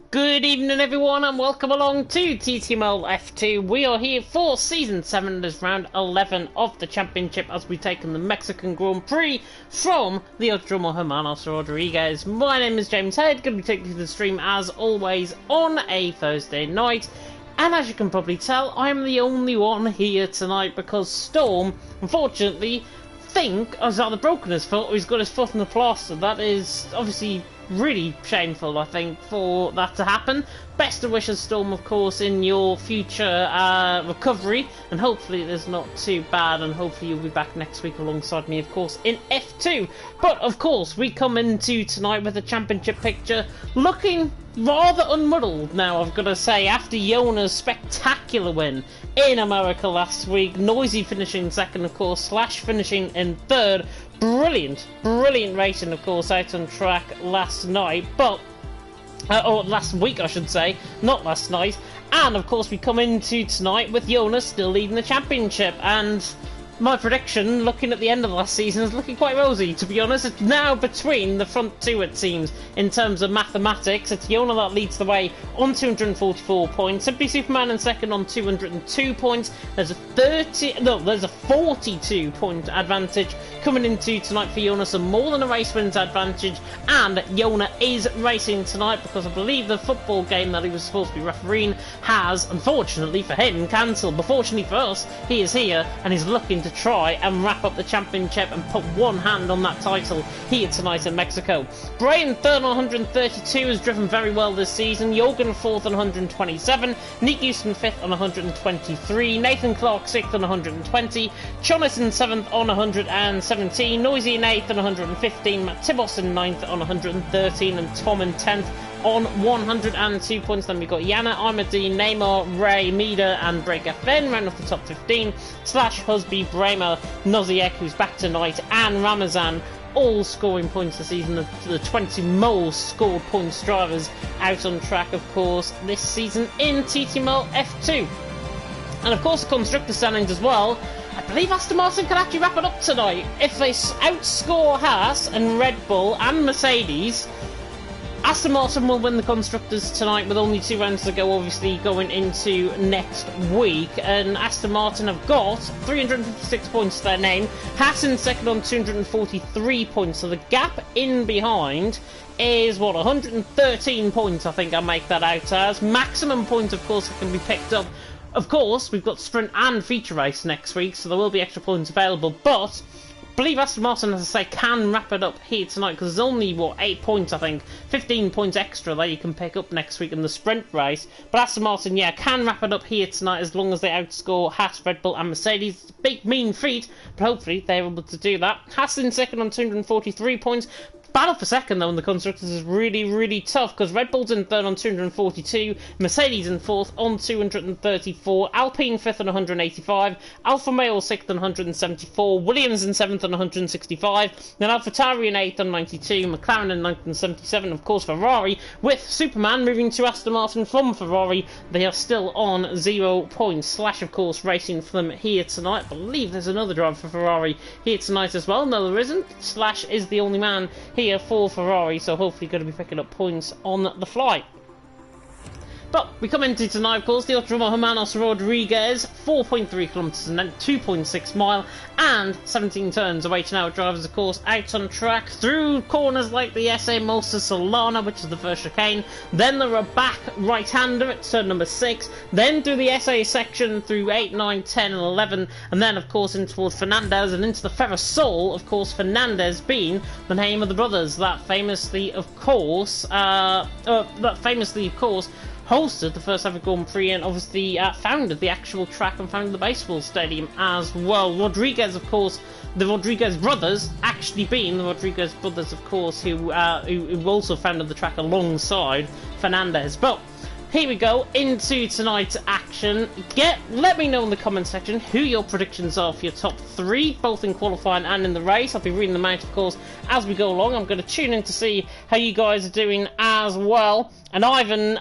Good evening everyone and welcome along to TTML F2. We are here for Season 7 as round 11 of the Championship as we take on the Mexican Grand Prix from the Autódromo Hermanos Rodriguez. My name is James Head, going to be taking you through the stream as always on a Thursday night. And as you can probably tell, I'm the only one here tonight because Storm, unfortunately, has either broken his foot or he's got his foot in the plaster. That is obviously really shameful, I think, for that to happen. Best of wishes, Storm, of course, in your future recovery, and hopefully it is not too bad, and hopefully you'll be back next week alongside me, of course, in F2. But, of course, we come into tonight with a championship picture looking rather unmuddled now, I've got to say, after Jona's spectacular win in America last week. Noisy finishing second, of course, Slash finishing in third. Brilliant racing, of course, out on track last night, but or last week, I should say, not last night. And of course, we come into tonight with Jonas still leading the championship, and my prediction, looking at the end of the last season, is looking quite rosy, to be honest. It's now between the front two, it seems, in terms of mathematics. It's Jona that leads the way on 244 points. Simply Superman in second on 202 points. There's a 42-point advantage coming into tonight for Jona, so more than a race wins advantage. And Jona is racing tonight because I believe the football game that he was supposed to be refereeing has, unfortunately for him, cancelled. But fortunately for us, he is here and he's looking to try and wrap up the championship and put one hand on that title here tonight in Mexico. Bray in third on 132 has driven very well this season. Jorgen fourth on 127. Nick Houston fifth on 123. Nathan Clark sixth on 120. Chonis in seventh on 117. Noisy in eighth on 115. Matt Tibos in ninth on 113. And Tom in 10th on 102 points. Then we've got Yana, Ahmadi, Neymar, Ray, Mida and Break FN round off the top 15. Slash, Husby, Bremer, Noziek, who's back tonight, and Ramazan, all scoring points this season. The 20 most scored points drivers out on track, of course, this season in TTML F2. And of course, the constructor standings as well. I believe Aston Martin can actually wrap it up tonight. If they outscore Haas and Red Bull and Mercedes, Aston Martin will win the Constructors tonight with only 2 rounds to go, obviously going into next week. And Aston Martin have got 356 points to their name. Haas in second on 243 points, so the gap in behind is, 113 points, I think I make that out as. Maximum points, of course, that can be picked up. Of course, we've got sprint and feature race next week, so there will be extra points available, but I believe Aston Martin, as I say, can wrap it up here tonight because there's only, 8 points, I think, 15 points extra that you can pick up next week in the sprint race. But Aston Martin, yeah, can wrap it up here tonight as long as they outscore Haas, Red Bull and Mercedes. It's a big, mean feat, but hopefully they're able to do that. Haas in second on 243 points. Battle for second, though, in the Constructors is really tough because Red Bull's in third on 242, Mercedes in fourth on 234, Alpine fifth on 185, Alfa Romeo sixth on 174, Williams in seventh on 165, then AlphaTauri in eighth on 92, McLaren in ninth on 77, of course Ferrari, with Superman moving to Aston Martin from Ferrari. They are still on 0 points. Slash, of course, racing for them here tonight. I believe there's another driver for Ferrari here tonight as well. No, there isn't. Slash is the only man here for Ferrari, so hopefully going to be picking up points on the fly. But we come into tonight, of course, the Autódromo Hermanos Rodriguez, 4.3 kilometres and then 2.6 mile and 17 turns awaiting our drivers, of course, out on track through corners like the SA Mosa Solana, which is the first chicane, then the back right-hander at turn number 6, then through the SA section through 8, 9, 10 and 11, and then, of course, in towards Fernandez and into the Ferrosol, of course, Fernandez being the name of the brothers that famously, of course, hosted the first ever Grand Prix and obviously founded the actual track and founded the baseball stadium as well. Rodriguez, of course, the Rodriguez brothers, actually being the Rodriguez brothers, of course, who also founded the track alongside Fernandez. But here we go into tonight's action. Let me know in the comment section who your predictions are for your top 3, both in qualifying and in the race. I'll be reading them out, of course, as we go along. I'm going to tune in to see how you guys are doing as well. And Ivan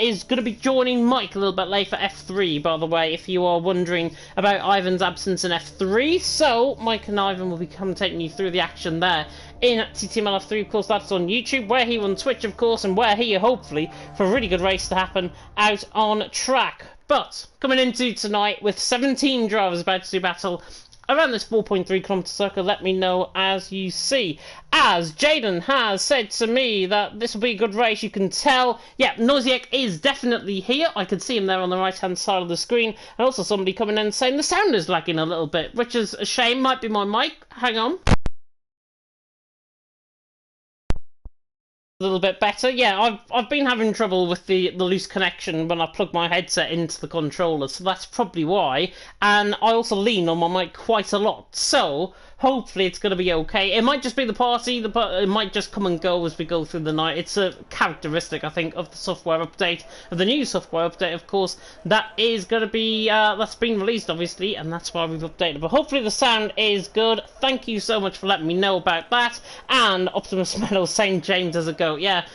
is going to be joining Mike a little bit late for F3, by the way, if you are wondering about Ivan's absence in F3. So, Mike and Ivan will be commentating you through the action there in TTML F3. Of course, that's on YouTube, where here on Twitch, of course, and where here, hopefully, for a really good race to happen out on track. But coming into tonight with 17 drivers about to do battle around this 4.3 kilometre circle, let me know as you see. As Jaden has said to me that this will be a good race, you can tell. Yeah, Noziek is definitely here. I can see him there on the right-hand side of the screen. And also somebody coming in saying the sound is lagging a little bit, which is a shame. Might be my mic. Hang on. A little bit better. Yeah, I've been having trouble with the loose connection when I plug my headset into the controller, so that's probably why. And I also lean on my mic quite a lot, so hopefully it's going to be okay. It might just be the party, it might just come and go as we go through the night. It's a characteristic, I think, of the software update, of the new software update, of course, that is going to be, that's been released, obviously, and that's why we've updated. But hopefully the sound is good. Thank you so much for letting me know about that. And Optimus Meadow, St. James as a go. Yeah,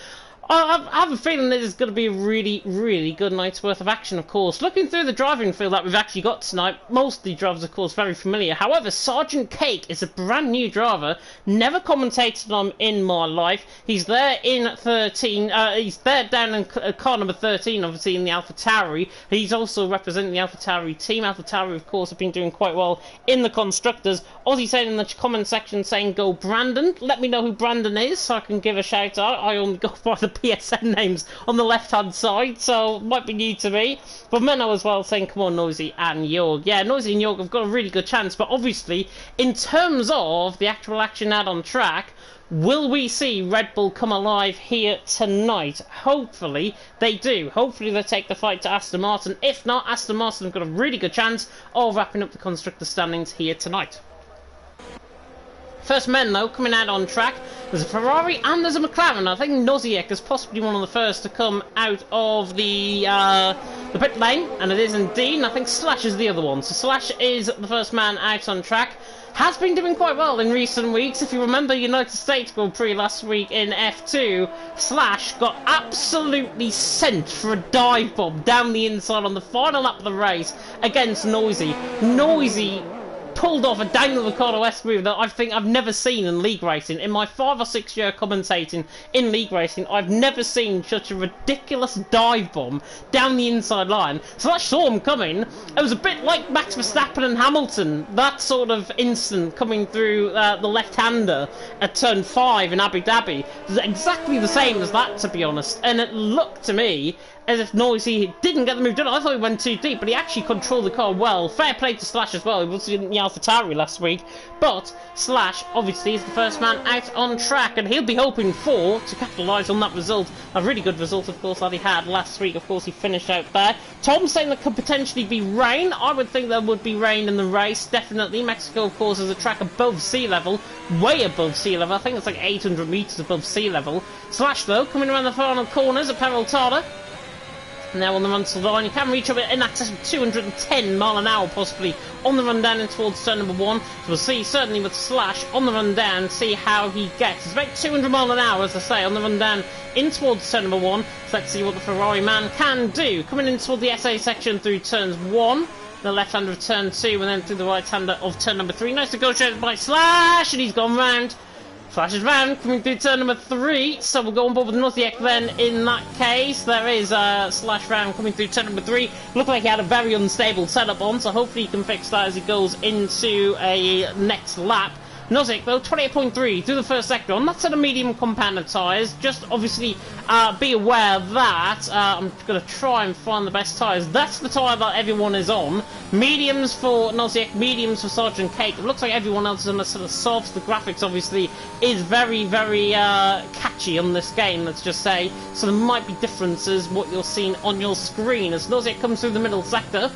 I have a feeling this is going to be a really, really good night's worth of action, of course. Looking through the driving field that we've actually got tonight, most of the drivers, of course, very familiar. However, Sergeant Cake is a brand new driver, never commentated on in my life. He's there in 13, he's there down in car number 13, obviously, in the AlphaTauri. He's also representing the AlphaTauri team. AlphaTauri, of course, have been doing quite well in the Constructors. Ozzy said in the comment section saying, go Brandon. Let me know who Brandon is so I can give a shout out. I only go by the PSN names on the left hand side, so might be new to me. But Menno as well saying, come on, Noisy and Jorg. Yeah, Noisy and Jorg have got a really good chance, but obviously, in terms of the actual action out on track, will we see Red Bull come alive here tonight? Hopefully they do. Hopefully they take the fight to Aston Martin. If not, Aston Martin have got a really good chance of wrapping up the constructor standings here tonight. First men, though, coming out on track. There's a Ferrari and there's a McLaren. I think Noziek is possibly one of the first to come out of the pit lane, and it is indeed. And I think Slash is the other one. So Slash is the first man out on track. Has been doing quite well in recent weeks. If you remember United States Grand Prix last week in F2, Slash got absolutely sent for a dive bomb down the inside on the final lap of the race against Noisy. Noisy pulled off a Daniel Ricciardo-esque move that I think I've never seen in league racing. In my 5 or 6 year commentating in league racing, I've never seen such a ridiculous dive bomb down the inside line. So I saw him coming. It was a bit like Max Verstappen and Hamilton, that sort of instant coming through the left-hander at turn 5 in Abu Dhabi. It was exactly the same as that, to be honest. And it looked to me as if Noisy didn't get the move done. I thought he went too deep, but he actually controlled the car well. Fair play to Slash as well. He was in the AlphaTauri last week. But Slash, obviously, is the first man out on track, and he'll be hoping to capitalise on that result. A really good result, of course, that he had last week. Of course, he finished out there. Tom saying there could potentially be rain. I would think there would be rain in the race, definitely. Mexico, of course, is a track above sea level. Way above sea level. I think it's like 800 metres above sea level. Slash, though, coming around the final corners at Peraltada. Now on the run to the line, you can reach up in excess of 210 mile an hour possibly on the run down in towards turn number 1. So we'll see certainly with Slash on the run down, see how he gets. It's about 200 mile an hour, as I say, on the run down in towards turn number 1. So let's see what the Ferrari man can do. Coming in toward the SA section through turns 1, the left-hander of turn 2, and then through the right-hander of turn number 3. Nice negotiated by Slash, and he's gone round. Flashes round, coming through turn number 3, so we'll go on board with Noziek then in that case. There is Slash round coming through turn number 3. Looked like he had a very unstable setup on, so hopefully he can fix that as he goes into a next lap. Nozick, though, 28.3 through the first sector on. That's at a medium compounder tyres. Just obviously be aware that I'm going to try and find the best tyres. That's the tyre that everyone is on. Mediums for Nozick, mediums for Sergeant Cake. It looks like everyone else is on a sort of soft. The graphics, obviously, is very, very catchy on this game, let's just say. So there might be differences what you're seeing on your screen. As Nozick comes through the middle sector,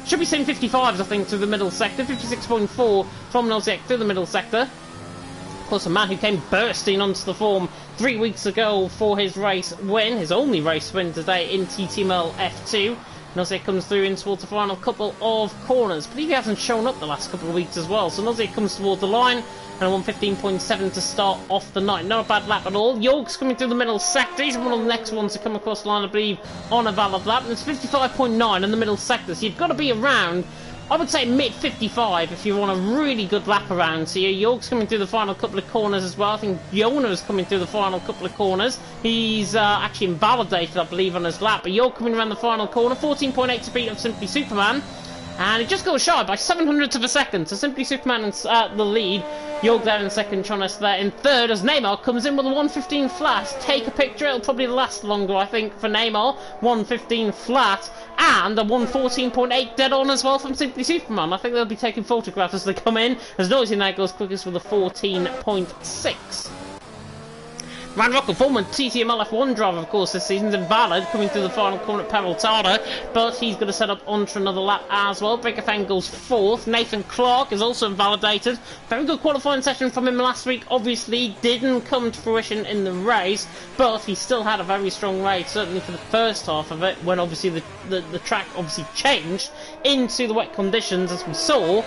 should be seeing 55s, I think, through the middle sector. 56.4 from Nozick through the middle sector. Of course, a man who came bursting onto the form 3 weeks ago for his race win, his only race win today in TTML F2. Nozick comes through in towards the final couple of corners. I believe he hasn't shown up the last couple of weeks as well. So Nozick comes towards the line, and I want 15.7 to start off the night. Not a bad lap at all. Jorg's coming through the middle sector. He's one of the next ones to come across the line, I believe, on a valid lap. And it's 55.9 in the middle sector. So you've got to be around I would say mid 55 if you want a really good lap around here. York's coming through the final couple of corners as well. I think Jona's coming through the final couple of corners. He's actually invalidated, I believe, on his lap. But York coming around the final corner, 14.8 to beat of Simply Superman. And it just goes shy by 700ths of a second. So Simply Superman in the lead. York there in second, Jonas there in third, as Neymar comes in with a 1:15 flat. Take a picture, it'll probably last longer, I think, for Neymar. 1:15 flat, and a 1:14.8 dead on as well from Simply Superman. I think they'll be taking photographs as they come in, as Noisy now goes quickest with a 14.6. Ryan Rocker, former TTML F1 driver, of course, this season's invalid, coming through the final corner at Peraltada, but he's going to set up onto another lap as well. Breaker Fan goes fourth. Nathan Clark is also invalidated. Very good qualifying session from him last week. Obviously, didn't come to fruition in the race, but he still had a very strong race, certainly for the first half of it, when obviously the track obviously changed into the wet conditions, as we saw.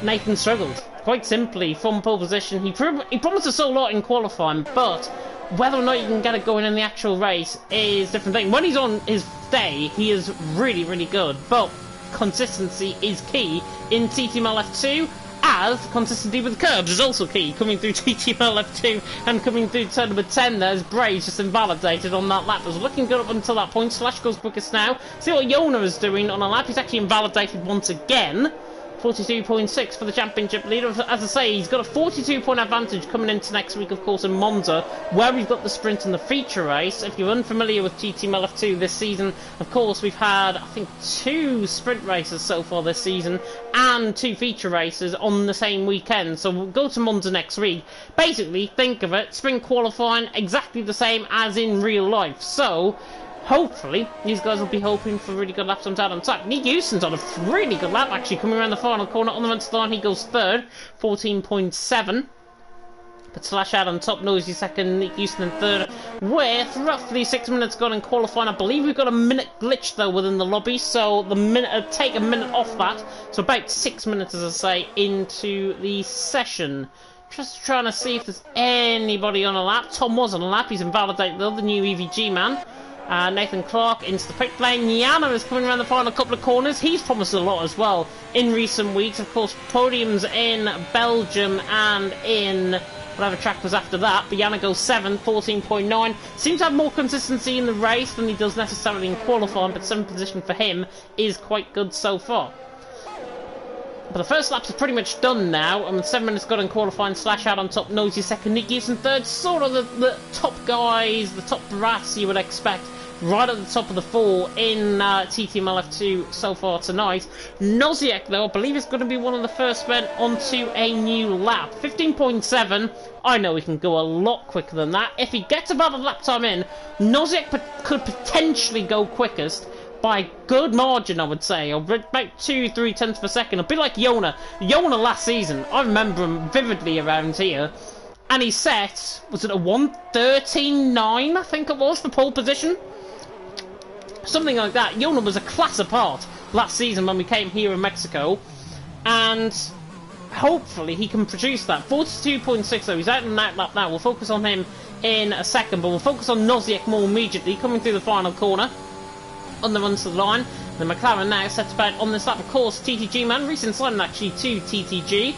Nathan struggled. Quite simply, from pole position, he promised us a lot in qualifying, but whether or not you can get it going in the actual race is a different thing. When he's on his day, he is really, really good, but consistency is key in TTML F2, as consistency with curbs is also key. Coming through TTML F2 and coming through turn number 10, there's Bray's just invalidated on that lap. It was looking good up until that point. Slash goes quickest now. See what Yona is doing on a lap. He's actually invalidated once again. 42.6 for the championship leader. As I say, he's got a 42-point advantage coming into next week, of course, in Monza, where we've got the sprint and the feature race. If you're unfamiliar with TTML F2 this season, of course, we've had, I think, 2 sprint races so far this season and 2 feature races on the same weekend. So we'll go to Monza next week. Basically, think of it, sprint qualifying exactly the same as in real life. So hopefully, these guys will be hoping for really good laps on down on track. Nick Houston's on a really good lap, actually, coming around the final corner. On the run to the line, he goes third, 14.7. But Slash out on top, Noisy second, Nick Houston in third, with roughly 6 minutes gone in qualifying. I believe we've got a minute glitch, though, within the lobby, so take a minute off that. So about 6 minutes, as I say, into the session. Just trying to see if there's anybody on a lap. Tom was on a lap, he's invalidated, though, the new EVG man. Nathan Clark into the pit lane. Yana is coming around the final couple of corners. He's promised a lot as well in recent weeks. Of course, podiums in Belgium and in whatever track was after that. But Yana goes 7th, 14.9. Seems to have more consistency in the race than he does necessarily in qualifying, but 7th position for him is quite good so far. But the first laps are pretty much done now, and 7 minutes gone in qualifying. Slash out on top, Noisy second, Nick Houston third. Sort of the top guys, the top brass you would expect, right at the top of the 4 in TTML F2 so far tonight. Noziek, though, I believe is going to be one of the first men onto a new lap. 15.7. I know he can go a lot quicker than that. If he gets about a lap time in, Noziek could potentially go quickest by a good margin, I would say, or about 2-3 tenths per second. A bit like Yona. Yona last season, I remember him vividly around here, and he set, was it a 1:13.9, I think it was, for pole position? Something like that. Yona was a class apart last season when we came here in Mexico, and hopefully he can produce that. 42.6 though, he's out in that lap now. We'll focus on him in a second, but we'll focus on Noziek more immediately, coming through the final corner. On the run to the line, the McLaren now sets about on this lap, of course, TTG man, recent signing actually to TTG,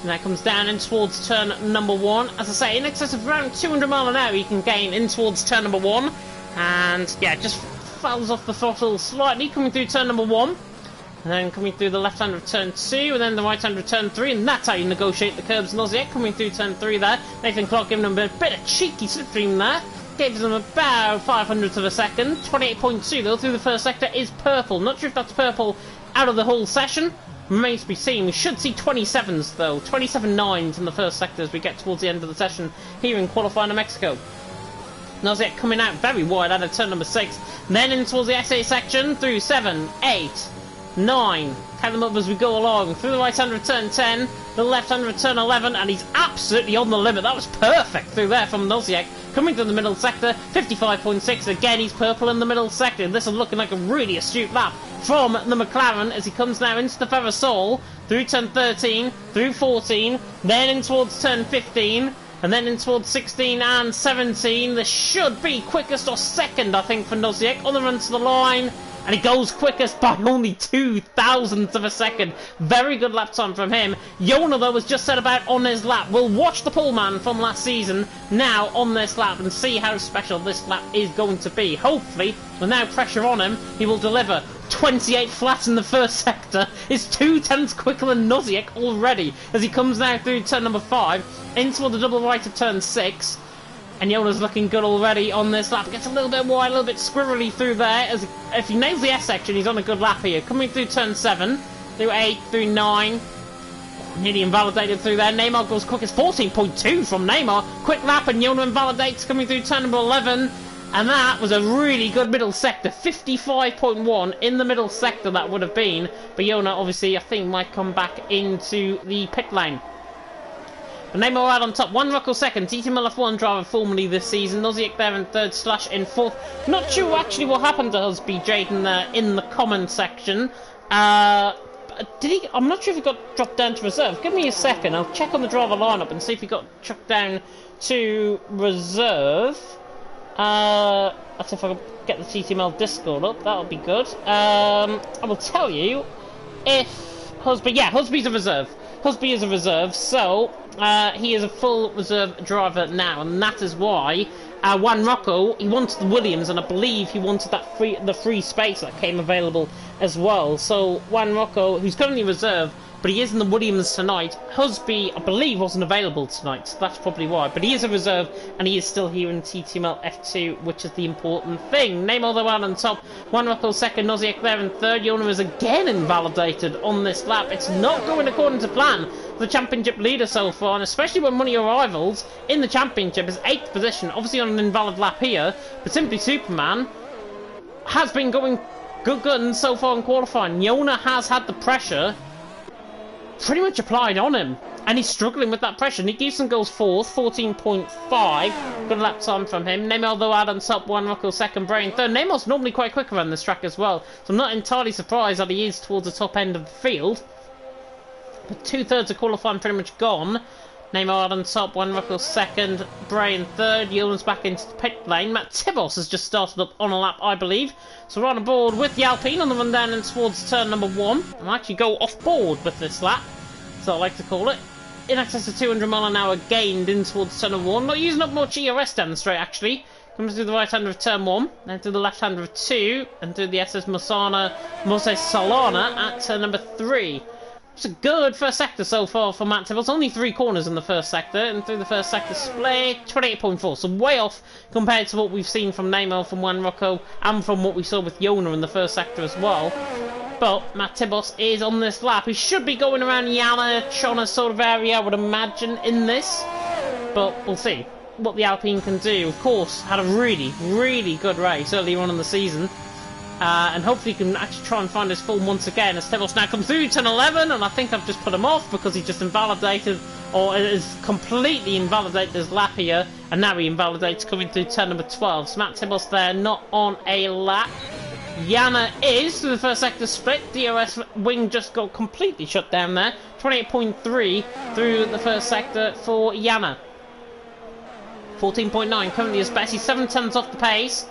and that comes down in towards turn number 1. As I say, in excess of around 200 miles an hour you can gain in towards turn number 1, and yeah, just falls off the throttle slightly coming through turn number 1, and then coming through the left hand of turn 2, and then the right hand of turn 3, and that's how you negotiate the curbs. Noziek coming through turn 3 there. Nathan Clark giving him a bit of cheeky slipstream there. Gives them about 500ths of a second. 28.2 though through the first sector is purple. Not sure if that's purple out of the whole session. Remains to be seen. We should see 27s though. 27.9s in the first sector as we get towards the end of the session here in qualifying in Mexico. Noziek coming out very wide out of turn number 6. Then in towards the SA section through 7, 8, 9. Count them up as we go along. Through the right hand of turn 10, the left hand of turn 11, and he's absolutely on the limit. That was perfect through there from Noziek. Coming to the middle sector, 55.6. Again, he's purple in the middle sector. This is looking like a really astute lap from the McLaren as he comes now into the Ferrasol, through turn 13, through 14, then in towards turn 15, and then in towards 16 and 17. This should be quickest or second, I think, for Noziek. On the run to the line, and he goes quickest by only 0.02 of a second. Very good lap time from him. Jona, though, was just set about on his lap. We'll watch the pole man from last season now on this lap and see how special this lap is going to be. Hopefully, with now pressure on him, he will deliver. 28 flat in the first sector. It's 0.2 quicker than Nozick already as he comes now through turn number 5 into the double right of turn 6. And Jona's looking good already on this lap. Gets a little bit wide, a little bit squirrely through there. As if he nails the S section, he's on a good lap here. Coming through turn 7, through 8, through 9. Nearly invalidated through there. Neymar goes quickest, 14.2 from Neymar. Quick lap and Jona invalidates coming through turn number 11. And that was a really good middle sector. 55.1 in the middle sector that would have been. But Jona, obviously, I think might come back into the pit lane. But Neymar out on top. 1 Rocco second. TTML F1 driver formerly this season. Nozick there in third, Slash in fourth. Not sure actually what happened to Husby Jaden in the comment section. Did he? I'm not sure if he got dropped down to reserve. Give me a second. I'll check on the driver lineup and see if he got chucked down to reserve. Let's see if I can get the TTML Discord up. That'll be good. I will tell you if Husby. Yeah, Husby's a reserve. Husby is a reserve, so he is a full reserve driver now, and that is why Juan Rocco, he wanted the Williams, and I believe he wanted that the free space that came available as well. So Juan Rocco, who's currently reserve, but he is in the Williams tonight. Husby, I believe, wasn't available tonight, so that's probably why. But he is a reserve, and he is still here in TTML F2, which is the important thing. Neymar though out on top, Juan Rocco second, Nozick there in third. Jona is again invalidated on this lap. It's not going according to plan for the championship leader so far, and especially when one of your rivals in the championship is 8th position, obviously on an invalid lap here, but Simply Superman has been going good guns so far in qualifying. Jona has had the pressure pretty much applied on him, and he's struggling with that pressure. Nick Gibson goes 4th, 14.5. Good lap time from him. Neymar though out on top, 1 Rocco second, Brain third. Neymar's normally quite quick around this track as well, so I'm not entirely surprised that he is towards the top end of the field. But 2/3 of qualifying pretty much gone. Neymar out on top, 1 Rocco second, Brain third. Jona's back into the pit lane. Matt Tibos has just started up on a lap, I believe. So we're on board with the Alpine on the run down and towards turn number 1. And actually go off board with this lap, so I like to call it. In excess of 200 mile an hour gained in towards turn number 1. Not using up much ERS down the straight actually. Comes through the right hander of turn 1, then through the left hander of 2, and through the SS Moses Solana at turn number 3. It's a good first sector so far for Matt Tibbles. Only 3 corners in the first sector, and through the first sector split, 28.4. So way off compared to what we've seen from Neymar, from Juan Rocco, and from what we saw with Jona in the first sector as well. But Matt Tibos is on this lap. He should be going around Yana, Chona sort of area, I would imagine, in this. But we'll see what the Alpine can do. Of course, had a really, really good race earlier on in the season. And hopefully he can actually try and find his form once again as Tibos now comes through turn 11, and I think I've just put him off because he just invalidated, or is completely invalidated his lap here, and now he invalidates coming through turn number 12. So Matt Tibos there, not on a lap. Yana is through the first sector split. DRS wing just got completely shut down there. 28.3 through the first sector for Yana. 14.9 currently is Bessie, 7/10 off the pace.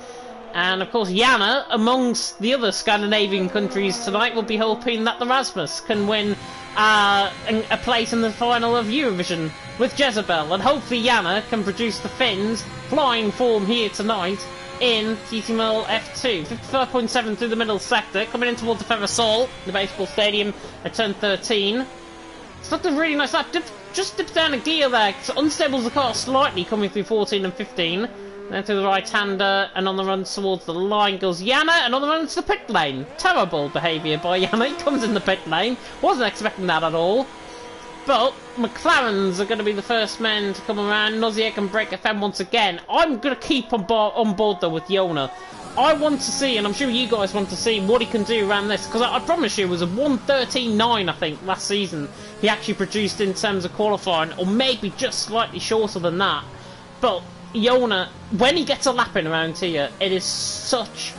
And of course Yana, amongst the other Scandinavian countries tonight, will be hoping that the Rasmus can win a place in the final of Eurovision with Jezebel. And hopefully Yana can produce the Finns flying form here tonight in TTML F2. 55.7 through the middle sector, coming in towards the Ferrosol, the baseball stadium at turn 13. It's not a really nice lap. Just dipped down a gear there. Unstables the car slightly coming through 14 and 15. Then to the right-hander, and on the run towards the line goes Yana, and on the run to the pit lane. Terrible behaviour by Yana. He comes in the pit lane. Wasn't expecting that at all. But McLarens are going to be the first men to come around. Nozick and Break FM once again. I'm going to keep on board though with Jona. I want to see, and I'm sure you guys want to see, what he can do around this. Because I promise you, it was a 1:13.9, I think, last season he actually produced in terms of qualifying, or maybe just slightly shorter than that. But Jona, when he gets a lap in around here, it is such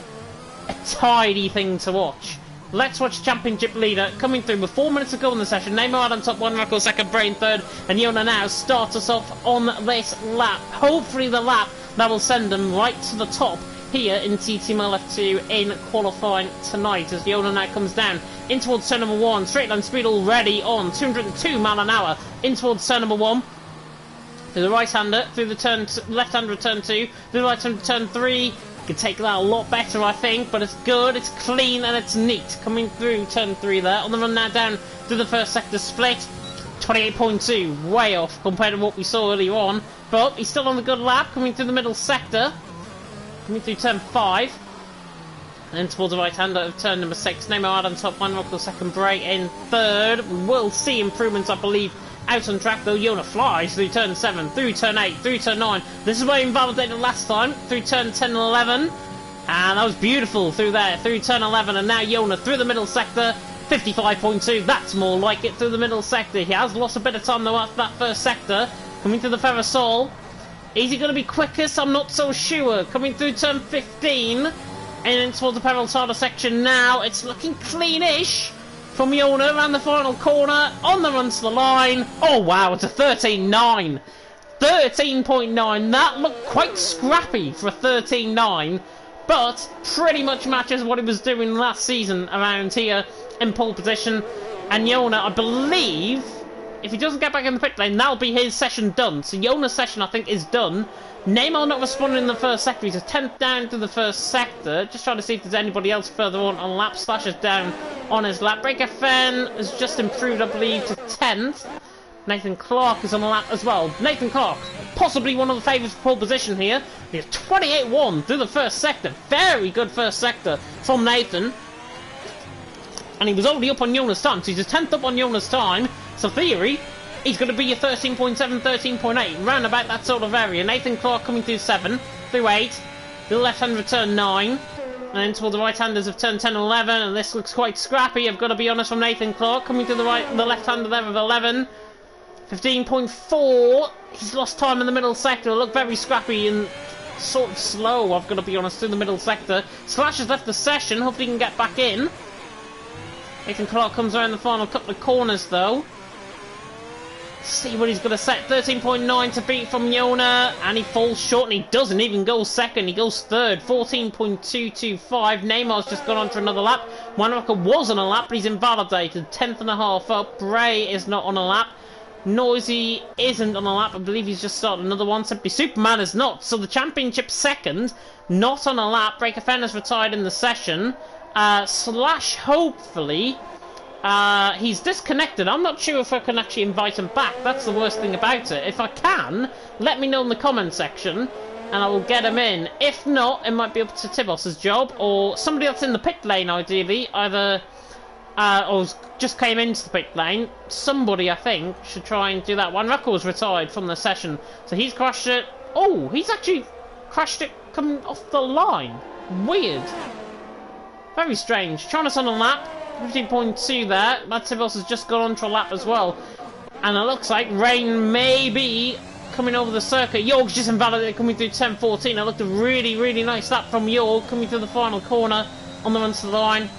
a tidy thing to watch. Let's watch Championship leader coming through with 4 minutes to go in the session. Neymar out on top, 1 Rocco second, Brain third, and Jona now starts us off on this lap. Hopefully the lap that will send them right to the top here in TTML F2 in qualifying tonight, as Yona now comes down in towards turn number 1. Straight line speed already on 202 mile an hour in towards turn number 1. Through the right-hander, through the turn, left-hander turn 2, through the right-hander turn 3. Could take that a lot better, I think, but it's good, it's clean, and it's neat. Coming through turn 3 there. On the run now down through the first sector split. 28.2, way off compared to what we saw earlier on. But he's still on the good lap, coming through the middle sector. Coming through turn 5. And then towards the right-hander of turn number 6. Nemo out on top, One Rock second break in third. We will see improvements, I believe, out on track, though. Yona flies through turn 7, through turn 8, through turn 9. This is where he invalidated last time, through turn 10 and 11. And that was beautiful through there, through turn 11. And now Yona through the middle sector, 55.2. That's more like it through the middle sector. He has lost a bit of time, though, after that first sector. Coming through the Ferrosol. Is he going to be quickest? I'm not so sure. Coming through turn 15. And then towards the Peraltada section now. It's looking cleanish. From Yona around the final corner, on the run to the line. Oh wow, it's a 13.9. 13.9, that looked quite scrappy for a 13.9, but pretty much matches what he was doing last season around here in pole position. And Yona, I believe, if he doesn't get back in the pit lane, that'll be his session done. So Yona's session, I think, is done. Neymar not responding in the first sector. He's a 10th down to the first sector. Just trying to see if there's anybody else further on lap. Slash is down on his lap. Breaker Fen has just improved, I believe, to 10th. Nathan Clark is on the lap as well. Nathan Clark, possibly one of the favourites for pole position here. He's 28.1 through the first sector. Very good first sector from Nathan. And he was already up on Yona's time. So he's a 10th up on Yona's time. So theory, he's going to be a 13.7, 13.8, round about that sort of area. Nathan Clark coming through 7, through 8, the left-hand return 9, and then toward the right-handers of turn 10 and 11, and this looks quite scrappy, I've got to be honest, from Nathan Clark, coming to the right, the left-hander there of 11, 15.4, he's lost time in the middle sector, look very scrappy and sort of slow, I've got to be honest, through the middle sector. Slash has left the session, hopefully he can get back in. Nathan Clark comes around the final couple of corners though. See what he's going to set. 13.9 to beat from Yona, and he falls short, and he doesn't even go second. He goes third. 14.225. Neymar's just gone on for another lap. Wanaka was on a lap, but he's invalidated. 10th and a half up. Bray is not on a lap. Noisy isn't on a lap. I believe he's just started another one. Simply Superman is not. So the championship second, not on a lap. Breaker Fen has retired in the session. Slash, hopefully. He's disconnected. I'm not sure if I can actually invite him back. That's the worst thing about it. If I can, let me know in the comment section, and I will get him in. If not, it might be up to Tibos's job, or somebody else in the pit lane, ideally. Either, or just came into the pit lane. Somebody, I think, should try and do that. One Ruckel's retired from the session, so he's crashed it. Oh, he's actually crashed it coming off the line. Weird. Very strange. Chonas on a lap. 15.2 there. Matsibos has just gone on to a lap as well. And it looks like rain may be coming over the circuit. York's just invalidated coming through 10.14. It looked a really, really nice lap from York coming through the final corner on the run to the line.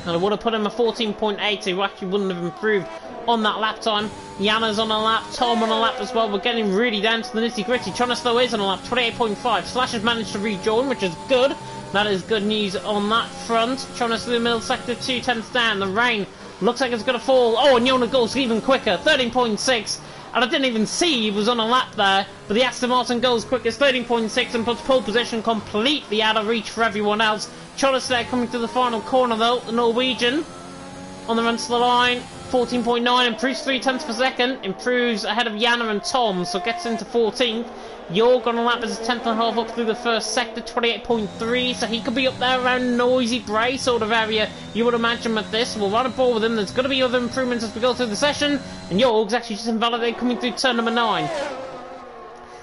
And I would have put him a 14.8 who actually wouldn't have improved on that lap time. Yana's on a lap, Tom on a lap as well. We're getting really down to the nitty gritty. Chonas though is on a lap, 28.5. Slash has managed to rejoin, which is good. That is good news on that front. Chonas through the middle sector, 2/10 down. The rain looks like it's going to fall. Oh, and Yona goes even quicker, 13.6. And I didn't even see he was on a lap there. But the Aston Martin goes quickest, 13.6, and puts pole position completely out of reach for everyone else. Chonas there coming to the final corner though, the Norwegian. On the run to the line, 14.9, improves 0.3 per second, improves ahead of Yana and Tom, so gets into 14th. York on a lap as a 10th and a half up through the first sector, 28.3, so he could be up there around Noisy Bray sort of area, you would imagine with this. We'll run a ball with him, there's going to be other improvements as we go through the session, and York's actually just invalidated coming through turn number 9.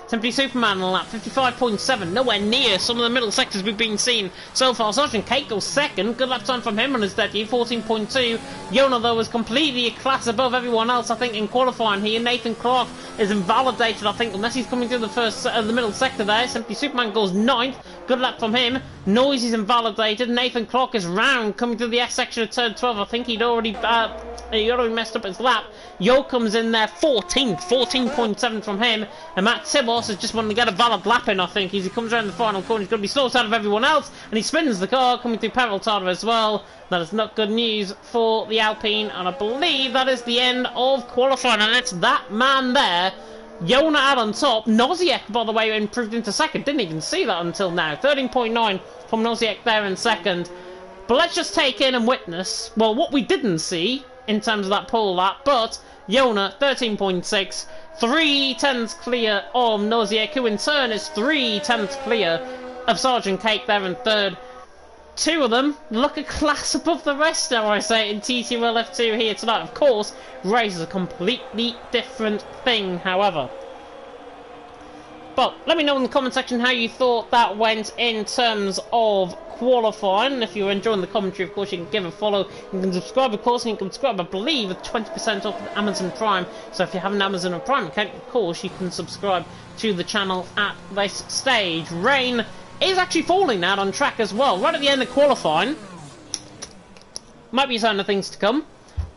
Simply Superman on a lap, 55.7, nowhere near some of the middle sectors we've been seeing so far. Sergeant Kate goes second, good lap time from him on his debut, 14.2. Yona though is completely a class above everyone else, I think, in qualifying here. Nathan Clark is invalidated, I think, unless he's coming through the middle sector there. Simply Superman goes 9th, good lap from him. Noise is invalidated, Nathan Clark is round, coming through the S section of turn 12, I think he'd already messed up his lap. Yo comes in there 14th, 14.7 from him, and Matt Tibble course, is just wanting to get a valid lap in, I think. As he comes around the final corner, he's going to be slowed out of everyone else, and he spins the car, coming through Peraltada as well. That is not good news for the Alpine, and I believe that is the end of qualifying, and it's that man there, Jona out on top. Noziek, by the way, improved into second. Didn't even see that until now. 13.9 from Noziek there in second. But let's just take in and witness, well, what we didn't see in terms of that pole lap, but Jona, 13.6, 3/10 clear of Noziek, who in turn is 3/10 clear of Sergeant Cake there in third. Two of them look a class above the rest, dare I say, in TTML F2 here tonight. Of course, race is a completely different thing, however. But let me know in the comment section how you thought that went in terms of qualifying. And if you're enjoying the commentary, of course, you can give a follow. You can subscribe, of course, and you can subscribe, I believe, with 20% off of Amazon Prime. So if you have an Amazon Prime account, of course, you can subscribe to the channel at this stage. Rain is actually falling out on track as well, right at the end of qualifying. Might be a sign of things to come,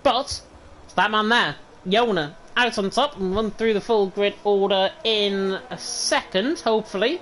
but it's that man there, Jona, out on top, and run through the full grid order in a second, hopefully.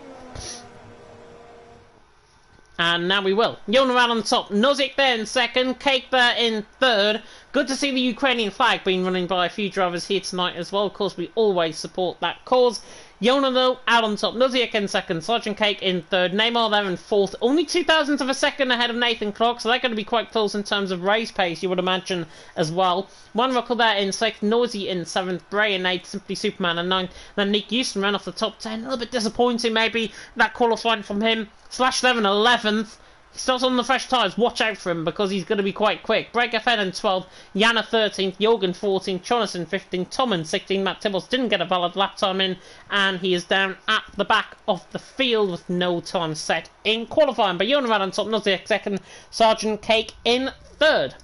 And now we will. Jona out on top, Nozick there in second, Cake there in third. Good to see the Ukrainian flag being running by a few drivers here tonight as well. Of course, we always support that cause. Jona, though, out on top. Nozick in second. Sergeant Cake in third. Neymar there in fourth. Only 0.02 of a second ahead of Nathan Clark, so they're going to be quite close in terms of race pace, you would imagine, as well. One Ruckle there in sixth. Noisy in seventh. Bray in eighth. Simply Superman in ninth. Then Nick Houston ran off the top 10. A little bit disappointing, maybe, that qualifying from him. Slash 7 11th. He starts on the fresh tyres, watch out for him because he's going to be quite quick. Break FN in 12th, Jana 13th, Jorgen 14th, Jonas in 15th, Tom in 16th, Matt Tibbles didn't get a valid lap time in, and he is down at the back of the field with no time set in qualifying. But Jona ran on top, Nozick second, Sergeant Cake in third.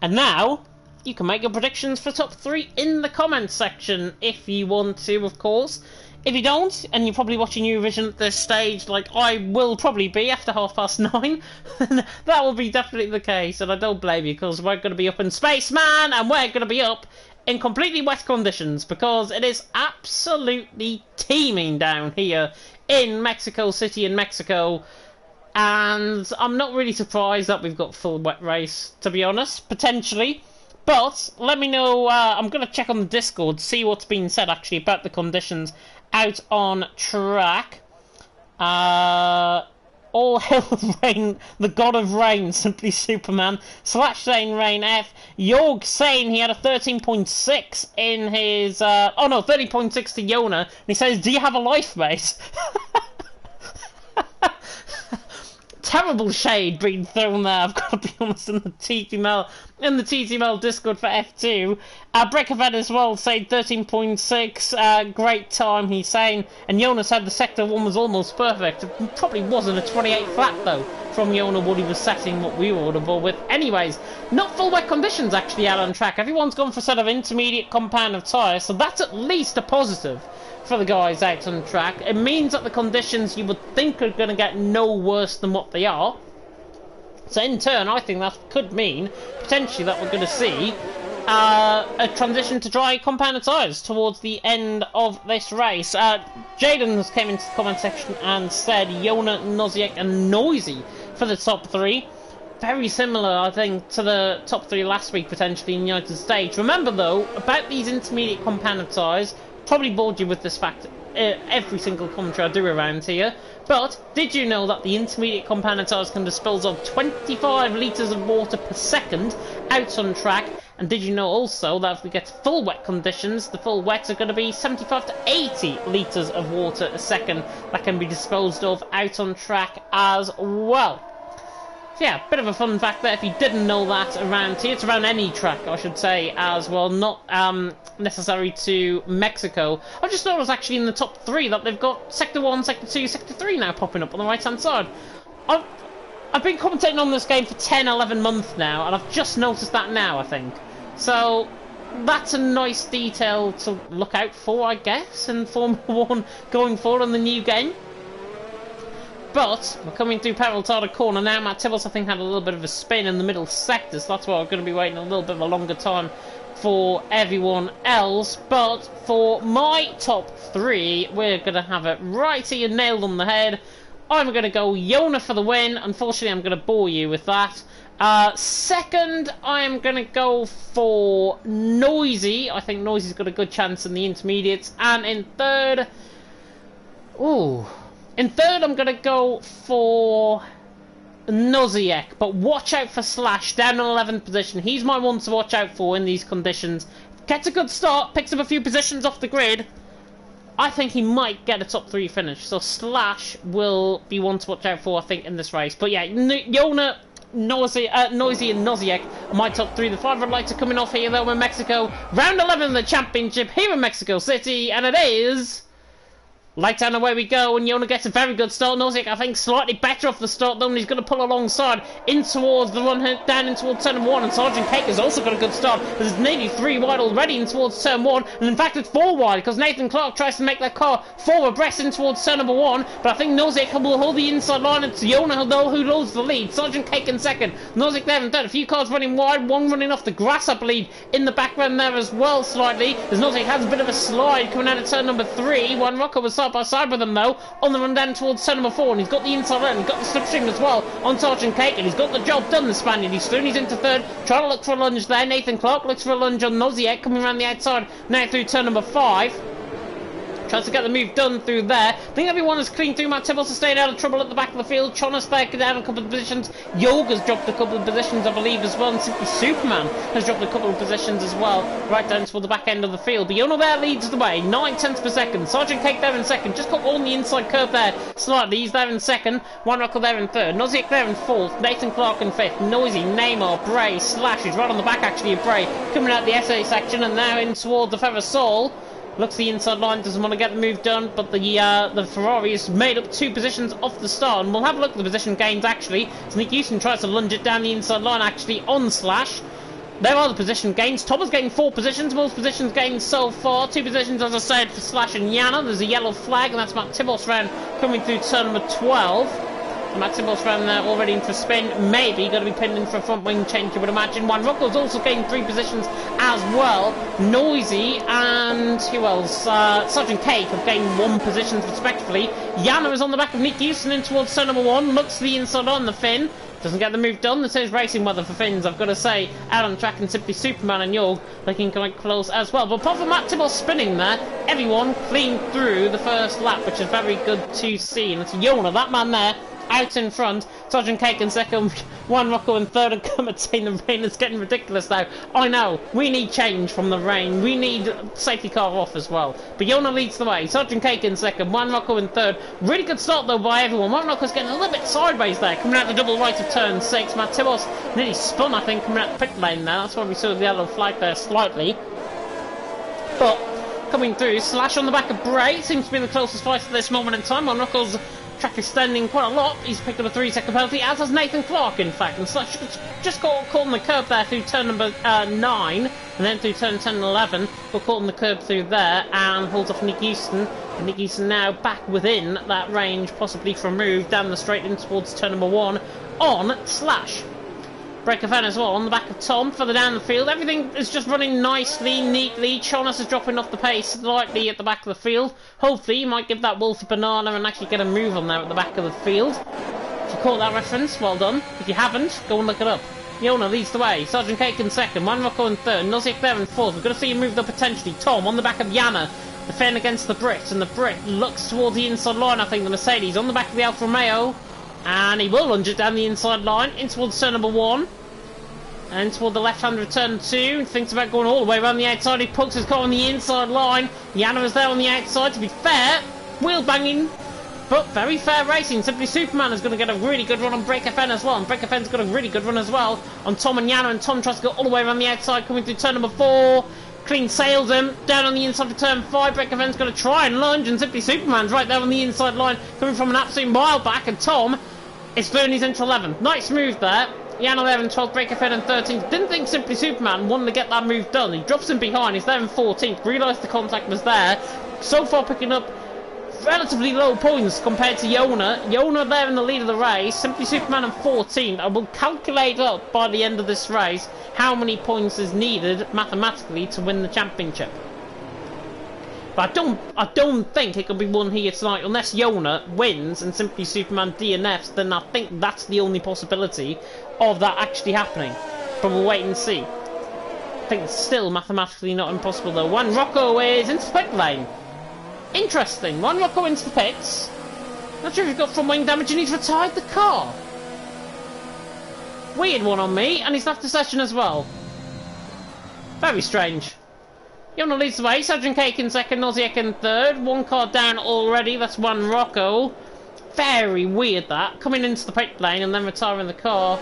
And now, you can make your predictions for top 3 in the comments section if you want to, of course. If you don't, and you're probably watching Eurovision at this stage, like I will probably be after 9:30, that will be definitely the case, and I don't blame you, because we're going to be up in space, man, and we're going to be up in completely wet conditions, because it is absolutely teeming down here in Mexico City in Mexico, and I'm not really surprised that we've got full wet race, to be honest, potentially. But let me know, I'm going to check on the Discord, see what's been said actually about the conditions out on track. All hail Rain, the god of rain, simply Superman. Slash saying Rain F. Jorg saying he had a 13.6 in his, 13.6 to Jona. And he says, do you have a life, mate? Terrible shade being thrown there, I've got to be honest, in the TTML Discord for F2. Breakfed as well, saying 13.6, great time, he's saying. And Jona said the sector 1 was almost perfect. It probably wasn't a 28 flat, though, from Jona, what he was setting, what we were audible with. Anyways, not full wet conditions actually out on track. Everyone's gone for a set of intermediate compound of tyres, so that's at least a positive for the guys out on track. It means that the conditions you would think are going to get no worse than what they are. So in turn, I think that could mean, potentially, that we're going to see a transition to dry compounded tyres towards the end of this race. Jaden has came into the comment section and said Jona, Noziek and Noisy for the top 3. Very similar, I think, to the top 3 last week, potentially, in the United States. Remember, though, about these intermediate compounded tyres, probably bored you with this fact every single commentary I do around here, but did you know that the intermediate compounded tyres can dispose of 25 litres of water per second out on track? And did you know also that if we get full wet conditions, the full wets are going to be 75 to 80 litres of water a second that can be disposed of out on track as well? So yeah, bit of a fun fact there if you didn't know that around here. It's around any track, I should say, as well, not necessary to Mexico. I just thought it was actually in the top 3 that they've got Sector 1, Sector 2, Sector 3 now popping up on the right-hand side. I've been commentating on this game for 10, 11 months now, and I've just noticed that now, I think. So that's a nice detail to look out for, I guess, in Formula 1 going forward in the new game. But we're coming through Peraltada corner now. Matt Tibbles, I think, had a little bit of a spin in the middle sector, so that's why we're going to be waiting a little bit of a longer time for everyone else. But for my top 3, we're going to have it right here nailed on the head. I'm going to go Yona for the win. Unfortunately, I'm going to bore you with that. Second, I'm going to go for Noisy. I think Noisy's got a good chance in the intermediates. And in third... I'm going to go for Noziek. But watch out for Slash, down in 11th position. He's my one to watch out for in these conditions. Gets a good start, picks up a few positions off the grid. I think he might get a top 3 finish. So Slash will be one to watch out for, I think, in this race. But yeah, Yona... Noisy and Noziek are my top 3. The 500 lights are coming off here though in Mexico. Round 11 of the championship here in Mexico City, and it is... Light down, away we go, and Yona gets a very good start. Nozick, I think, slightly better off the start, though, and he's going to pull alongside in towards the run, down in towards turn 1, and Sergeant Cake has also got a good start. There's nearly 3 wide already in towards turn 1, and in fact it's 4 wide, because Nathan Clark tries to make that car 4 abreast in towards turn 1, but I think Nozick will hold the inside line, and it's Yona who loads the lead. Sergeant Cake in second, Nozick there in third, a few cars running wide, one running off the grass, I believe, in the background there as well, slightly, as Nozick has a bit of a slide coming out of turn 3, one Rocco was side by side with him, though, on the run down towards turn 4, and he's got the inside line, he's got the slipstream as well on Sergeant Cake, and he's got the job done, the Spaniard. He's through, he's into third, trying to look for a lunge there. Nathan Clark looks for a lunge on Noziek, coming around the outside now through turn 5. Tries to get the move done through there. I think everyone is clean through. Matt Tibbles is staying out of trouble at the back of the field. Chonas there down a couple of positions. Yoga's dropped a couple of positions, I believe, as well. And Simply Superman has dropped a couple of positions as well, right down toward the back end of the field. But Yona there leads the way, 9 tenths per second. Sergeant Cake there in second. Just got on the inside curve there slightly. He's there in second. One Ruckle there in third. Nozick there in fourth. Nathan Clark in fifth. Noisy, Neymar, Bray, Slash. He's right on the back, actually, of Bray. Coming out the SA section and now in toward the Ferrosol. Looks the inside line, doesn't want to get the move done, but the Ferrari has made up 2 positions off the start, and we'll have a look at the position gains, actually. So Nick Houston tries to lunge it down the inside line, actually, on Slash. There are the position gains. Tom has gained 4 positions, most positions gained so far. 2 positions, as I said, for Slash and Yana. There's a yellow flag, and that's Matt Tibbles round coming through turn 12. Matt Tibbles round there already into spin. Maybe going to be pinned in for a front wing change, you would imagine. Juan Rocco's also gained 3 positions as well. Noisy and who else? Sergeant Cake have gained 1 position respectively. Yana is on the back of Nick Houston in towards turn 1. Looks to the inside on the Finn. Doesn't get the move done. This is racing weather for Finns, I've got to say. Out on track and Simply Superman and York looking quite close as well. But apart from Matt Tibbles spinning there, everyone clean through the first lap, which is very good to see. And it's Yona, that man there, out in front. Sergeant Cake in second, Juan Rocco in third, and commentating the rain. It's getting ridiculous now. I know, we need change from the rain. We need safety car off as well. But Yona leads the way. Sergeant Cake in second, Juan Rocco in third. Really good start though by everyone. Juan Rocco's getting a little bit sideways there, coming out the double right of turn 6. Matt Tibbles nearly spun, I think, coming out the pit lane there. That's why we saw the yellow flag there slightly. But coming through, Slash on the back of Bray seems to be the closest fight at this moment in time. Juan Rocco's track extending quite a lot. He's picked up a 3-second penalty, as has Nathan Clark, in fact. And Slash just got caught on the curb there through turn 9, and then through turn 10 and 11. Got caught on the curb through there and holds off Nick Houston. And Nick Houston now back within that range, possibly for a move down the straight in towards turn 1 on Slash. Break of as well on the back of Tom, further down the field. Everything is just running nicely, neatly. Chonas is dropping off the pace slightly at the back of the field. Hopefully, he might give that wolf a banana and actually get a move on there at the back of the field. If you caught that reference, well done. If you haven't, go and look it up. Yona leads the way. Sergeant Cake in second, Juan Rocco in third, Nozick there in fourth. We're going to see him move though potentially. Tom on the back of Yana, the Finn against the Brit, and the Brit looks towards the inside line, I think, the Mercedes on the back of the Alfa Romeo. And he will lunge it down the inside line, in towards turn 1. And toward the left-hand return 2. Thinks about going all the way around the outside. He pokes his car on the inside line. Yana is there on the outside. To be fair, wheel banging, but very fair racing. Simply Superman is going to get a really good run on Break FN as well. And Break FN's got a really good run as well on Tom and Yana. And Tom tries to go all the way around the outside, coming through turn 4. Clean sails him down on the inside of turn 5. Break FN's going to try and lunge. And Simply Superman's right there on the inside line, coming from an absolute mile back. And Tom is through, he's into 11th. Nice move there. Yana there in 12th, Break FN in 13th. Didn't think Simply Superman wanted to get that move done. He drops him behind, he's there in 14th. Realised the contact was there. So far picking up relatively low points compared to Yona. Yona there in the lead of the race, Simply Superman in 14th. I will calculate up by the end of this race how many points is needed mathematically to win the championship. But I don't think it could be won here tonight unless Yona wins and Simply Superman DNFs. Then I think that's the only possibility of that actually happening. But we'll wait and see. I think it's still mathematically not impossible though. Juan Rocco is into the pit lane. Interesting. Juan Rocco into the pits. Not sure if he's got front wing damage and he's retired the car. Weird one on me, and he's left the session as well. Very strange. Yona leads the way. Sergeant Cake in second, Noziek in third. One car down already. That's Juan Rocco. Very weird that. Coming into the pit lane and then retiring the car.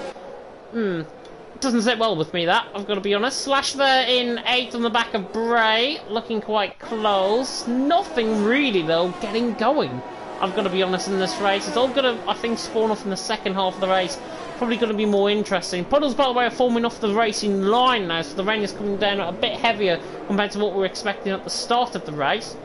Doesn't sit well with me, that, I've got to be honest. Slash there in 8th on the back of Bray. Looking quite close. Nothing really, though, getting going. I've got to be honest in this race. It's all going to, I think, spawn off in the second half of the race. Probably going to be more interesting. Puddles, by the way, are forming off the racing line now, so the rain is coming down a bit heavier compared to what we were expecting at the start of the race.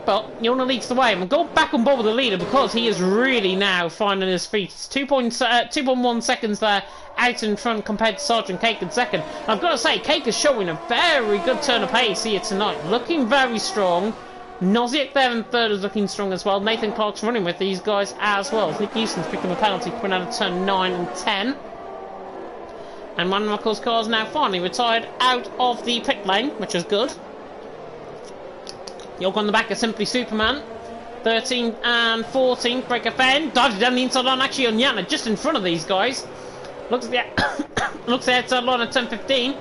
But Yona leads the way, and we'll go back on board with the leader because he is really now finding his feet. It's 2.1 seconds there out in front compared to Sergeant Cake in second. And I've got to say, Cake is showing a very good turn of pace here tonight. Looking very strong. Noziek there in third is looking strong as well. Nathan Clark's running with these guys as well. Nick Houston's picking a penalty coming out of turn 9 and 10. And one of Michael's cars now finally retired out of the pit lane, which is good. York on the back of Simply Superman. 13th and 14th. Break a fan. Dodged down the inside line actually on Yana, just in front of these guys. Looks at the outside line at 10-15.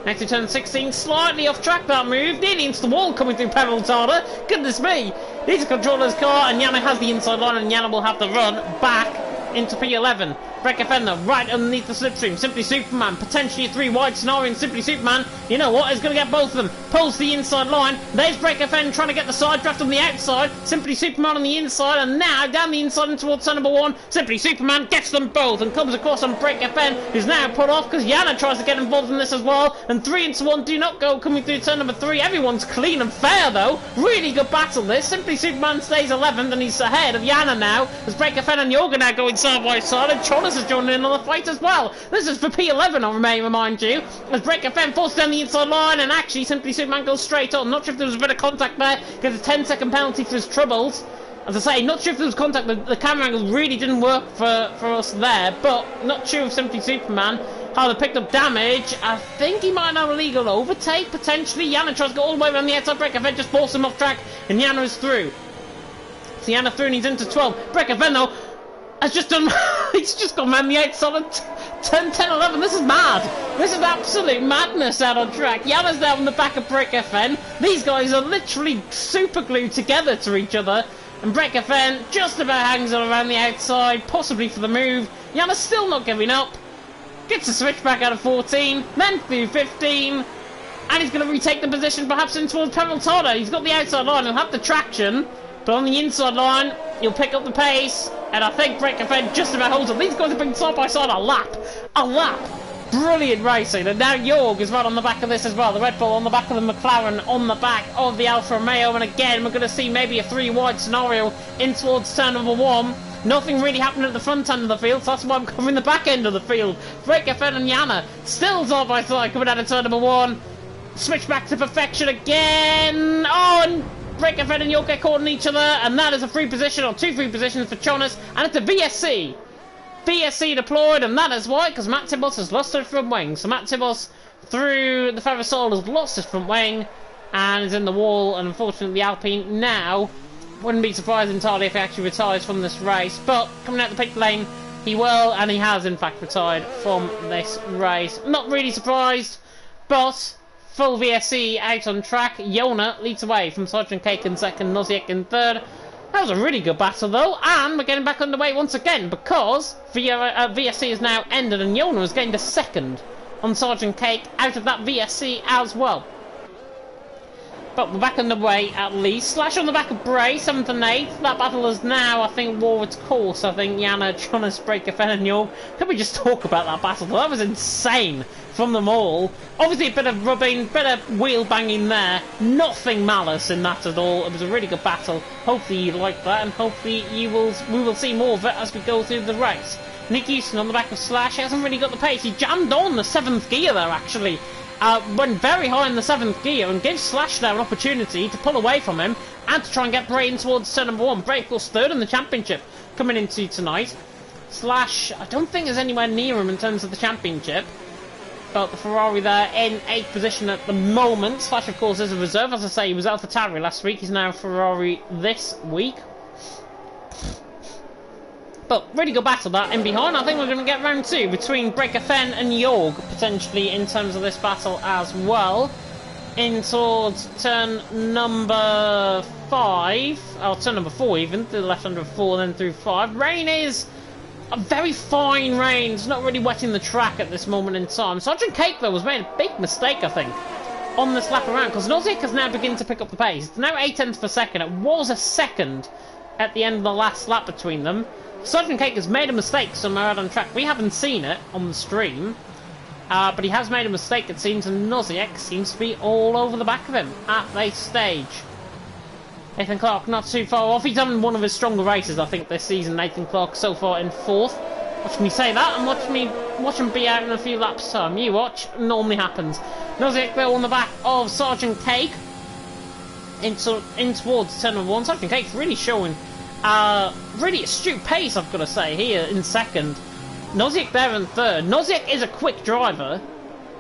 Next to turn 16. Slightly off track that move. Nearly into the wall coming through Pedal Tarda. Goodness me. He's a controller's car and Yana has the inside line and Yana will have the run back into P11. Break a fender right underneath the slipstream. Simply Superman, potentially a 3 wide scenario, and Simply Superman, you know what, is going to get both of them. Pulls the inside line. There's Break a Fender trying to get the side draft on the outside. Simply Superman on the inside, and now down the inside and towards turn number 1. Simply Superman gets them both and comes across on Break a Fender, who's now put off because Yana tries to get involved in this as well. And 3 into 1 do not go coming through turn number 3. Everyone's clean and fair though. Really good battle this. Simply Superman stays 11th and he's ahead of Yana now. As Break a Fender and Yoga now going side by side, and Cholas is joining in on the fight as well. This is for P11, I may remind you. As Break FM forces down the inside line, and actually Simply Superman goes straight on. Not sure if there was a bit of contact there, gets a 10-second penalty for his troubles. As I say, not sure if there was contact, the camera angle really didn't work for us there, but not sure if Simply Superman, how they picked up damage. I think he might have a legal overtake, potentially. Yana tries to go all the way around the outside. Break FM just forces him off track, and Yana is through. So Yana through and he's into 12. Break FM though, has just done, he's just gone around the outside of 10, 10, 11. This is mad. This is absolute madness out on track. Yana's there on the back of Break FN. These guys are literally super glued together to each other. And Break FN just about hangs on around the outside, possibly for the move. Yana's still not giving up. Gets a switch back out of 14, then through 15. And he's going to retake the position perhaps in towards Peraltada. He's got the outside line, he'll have the traction. But on the inside line, he'll pick up the pace, and I think Break FM just about holds it. These guys have been side by side a lap. A lap. Brilliant racing. And now Jorg is right on the back of this as well. The Red Bull on the back of the McLaren, on the back of the Alfa Romeo. And again, we're going to see maybe a 3 wide scenario in towards turn number 1. Nothing really happened at the front end of the field, so that's why I'm covering the back end of the field. Break FM and Yana still side by side coming out of turn number 1. Switch back to perfection again. Oh, and Break FM and York get caught on each other, and that is a free position, or 2 free positions for Chonas, and it's a VSC. VSC deployed, and that is why, because Matt Tibos has lost his front wing. So Matt Tibos, through the Ferrosol, has lost his front wing, and is in the wall, and unfortunately the Alpine now, wouldn't be surprised entirely if he actually retires from this race, but coming out the pit lane, he will, and he has in fact retired from this race. Not really surprised, but full VSC out on track. Yona leads away from Sergeant Cake in second, Noziek in third. That was a really good battle though, and we're getting back underway once again because VSC is now ended and Yona has gained a second on Sergeant Cake out of that VSC as well. But we're back on the way at least. Slash on the back of Bray, 7th and 8th. That battle is now, I think, wore its course. I think Yana, Jonas, Breaker, Fen and York. Can we just talk about that battle? That was insane from them all. Obviously a bit of rubbing, bit of wheel banging there. Nothing malice in that at all. It was a really good battle. Hopefully you liked that, and hopefully we will see more of it as we go through the race. Nick Houston on the back of Slash. He hasn't really got the pace. He jammed on the 7th gear there, actually. Went very high in the 7th gear and gives Slash there an opportunity to pull away from him and to try and get Bray in towards turn number 1. Bray, of course, 3rd in the championship coming into tonight. Slash, I don't think is anywhere near him in terms of the championship. But the Ferrari there in 8th position at the moment. Slash, of course, is a reserve. As I say, he was AlphaTauri last week. He's now Ferrari this week. But really good battle that in behind. I think we're going to get round 2 between Breaker Fen and Jorg, potentially, in terms of this battle as well. In towards turn number 5, or turn number 4 even, to the left under 4, then through 5. Rain is a very fine rain. It's not really wetting the track at this moment in time. Sergeant Cake, though, has made a big mistake, I think, on this lap around, because Nozick has now begun to pick up the pace. It's now 8/10 per second. It was a second at the end of the last lap between them. Sergeant Cake has made a mistake somewhere out on track. We haven't seen it on the stream, but he has made a mistake, it seems, and Nozick seems to be all over the back of him at this stage. Nathan Clark not too far off. He's done one of his stronger races, I think, this season. Nathan Clark so far in 4th. Watch me say that and watch him be out in a few laps' time. You watch, normally happens. Nozick though on the back of Sergeant Cake in towards turn number 1. Sergeant Cake's really showing really astute pace, I've got to say, here in 2nd. Nozick there in 3rd. Nozick is a quick driver.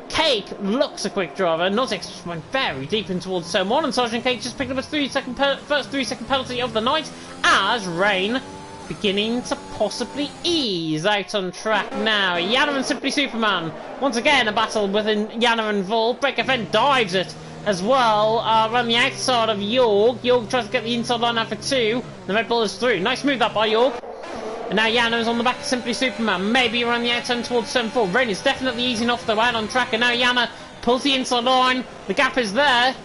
Cake looks a quick driver. Nozick just went very deep in towards turn 1, and Sergeant Cake just picked up his first 3-second penalty of the night as rain beginning to possibly ease out on track now. Yana and Simply Superman. Once again, a battle within Yana and Vol. Breaker Fen dives it as well, around the outside of Jorg. Jorg tries to get the inside line out for 2. The Red Bull is through. Nice move that by Jorg. And now Yana is on the back of Simply Superman. Maybe around the outside towards turn 4. Rain is definitely easing off though out on track. And now Yana pulls the inside line. The gap is there.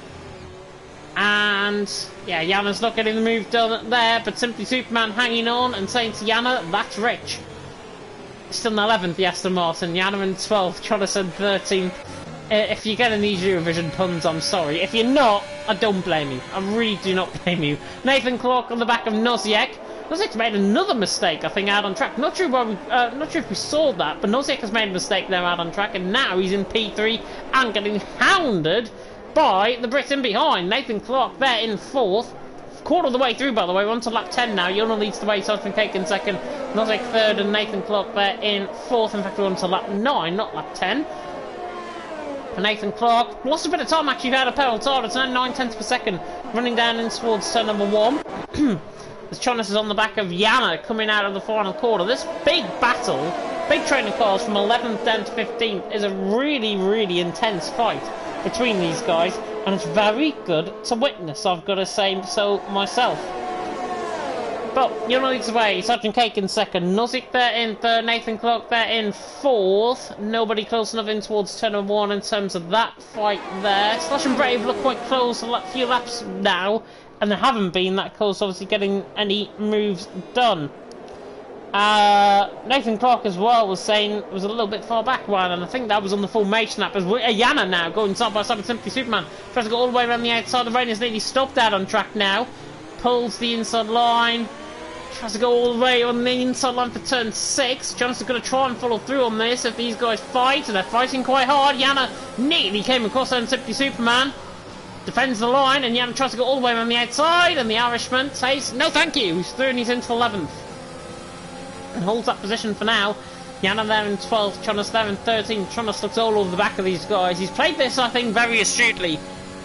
And yeah, Yana's not getting the move done there. But Simply Superman hanging on and saying to Yana, that's rich. Still in 11th, the Aston Martin. Yana in 12th. Jonathan 13th. If you're getting these Eurovision puns, I'm sorry. If you're not, I don't blame you. I really do not blame you. Nathan Clark on the back of Nozick. Nozick's made another mistake, I think, out on track. Not sure if we saw that, but Nozick has made a mistake there out on track, and now he's in P3 and getting hounded by the Brit in behind. Nathan Clark there in 4th. Quarter of the way through, by the way. We're on to lap 10 now. Yona leads the way. Sergeant Cake in 2nd. Nozick 3rd, and Nathan Clark there in 4th. In fact, we're on to lap 9, not lap 10. And Nathan Clark lost a bit of time actually out of pedal tire. It's now 9/10 per second, running down in towards turn number 1. As Chonis is on the back of Yana coming out of the final quarter. This big battle, big training cars from 11th down to 15th, is a really, really intense fight between these guys, and it's very good to witness, I've got to say so myself. But Yana leads the way. Sergeant Cake in 2nd. Nozick there in 3rd. Nathan Clark there in 4th. Nobody close enough in towards turn number 1 in terms of that fight there. Slash and Brave look quite close a few laps now, and they haven't been that close, obviously, getting any moves done. Nathan Clark as well was saying was a little bit far back, and I think that was on the formation lap. As Yana now going side by side with Simply Superman. Tries to go all the way around the outside. The rain is nearly stopped out on track now. Pulls the inside line. Tries to go all the way on the inside line for turn 6. Johnson's going to try and follow through on this if these guys fight, and they're fighting quite hard. Yana nearly came across there and Simply Superman. Defends the line, and Yana tries to go all the way around the outside, and the Irishman says, no thank you. He's through and he's into 11th. And holds that position for now. Yana there in 12th, Chonis there in 13th. Chonis looks all over the back of these guys. He's played this, I think, very astutely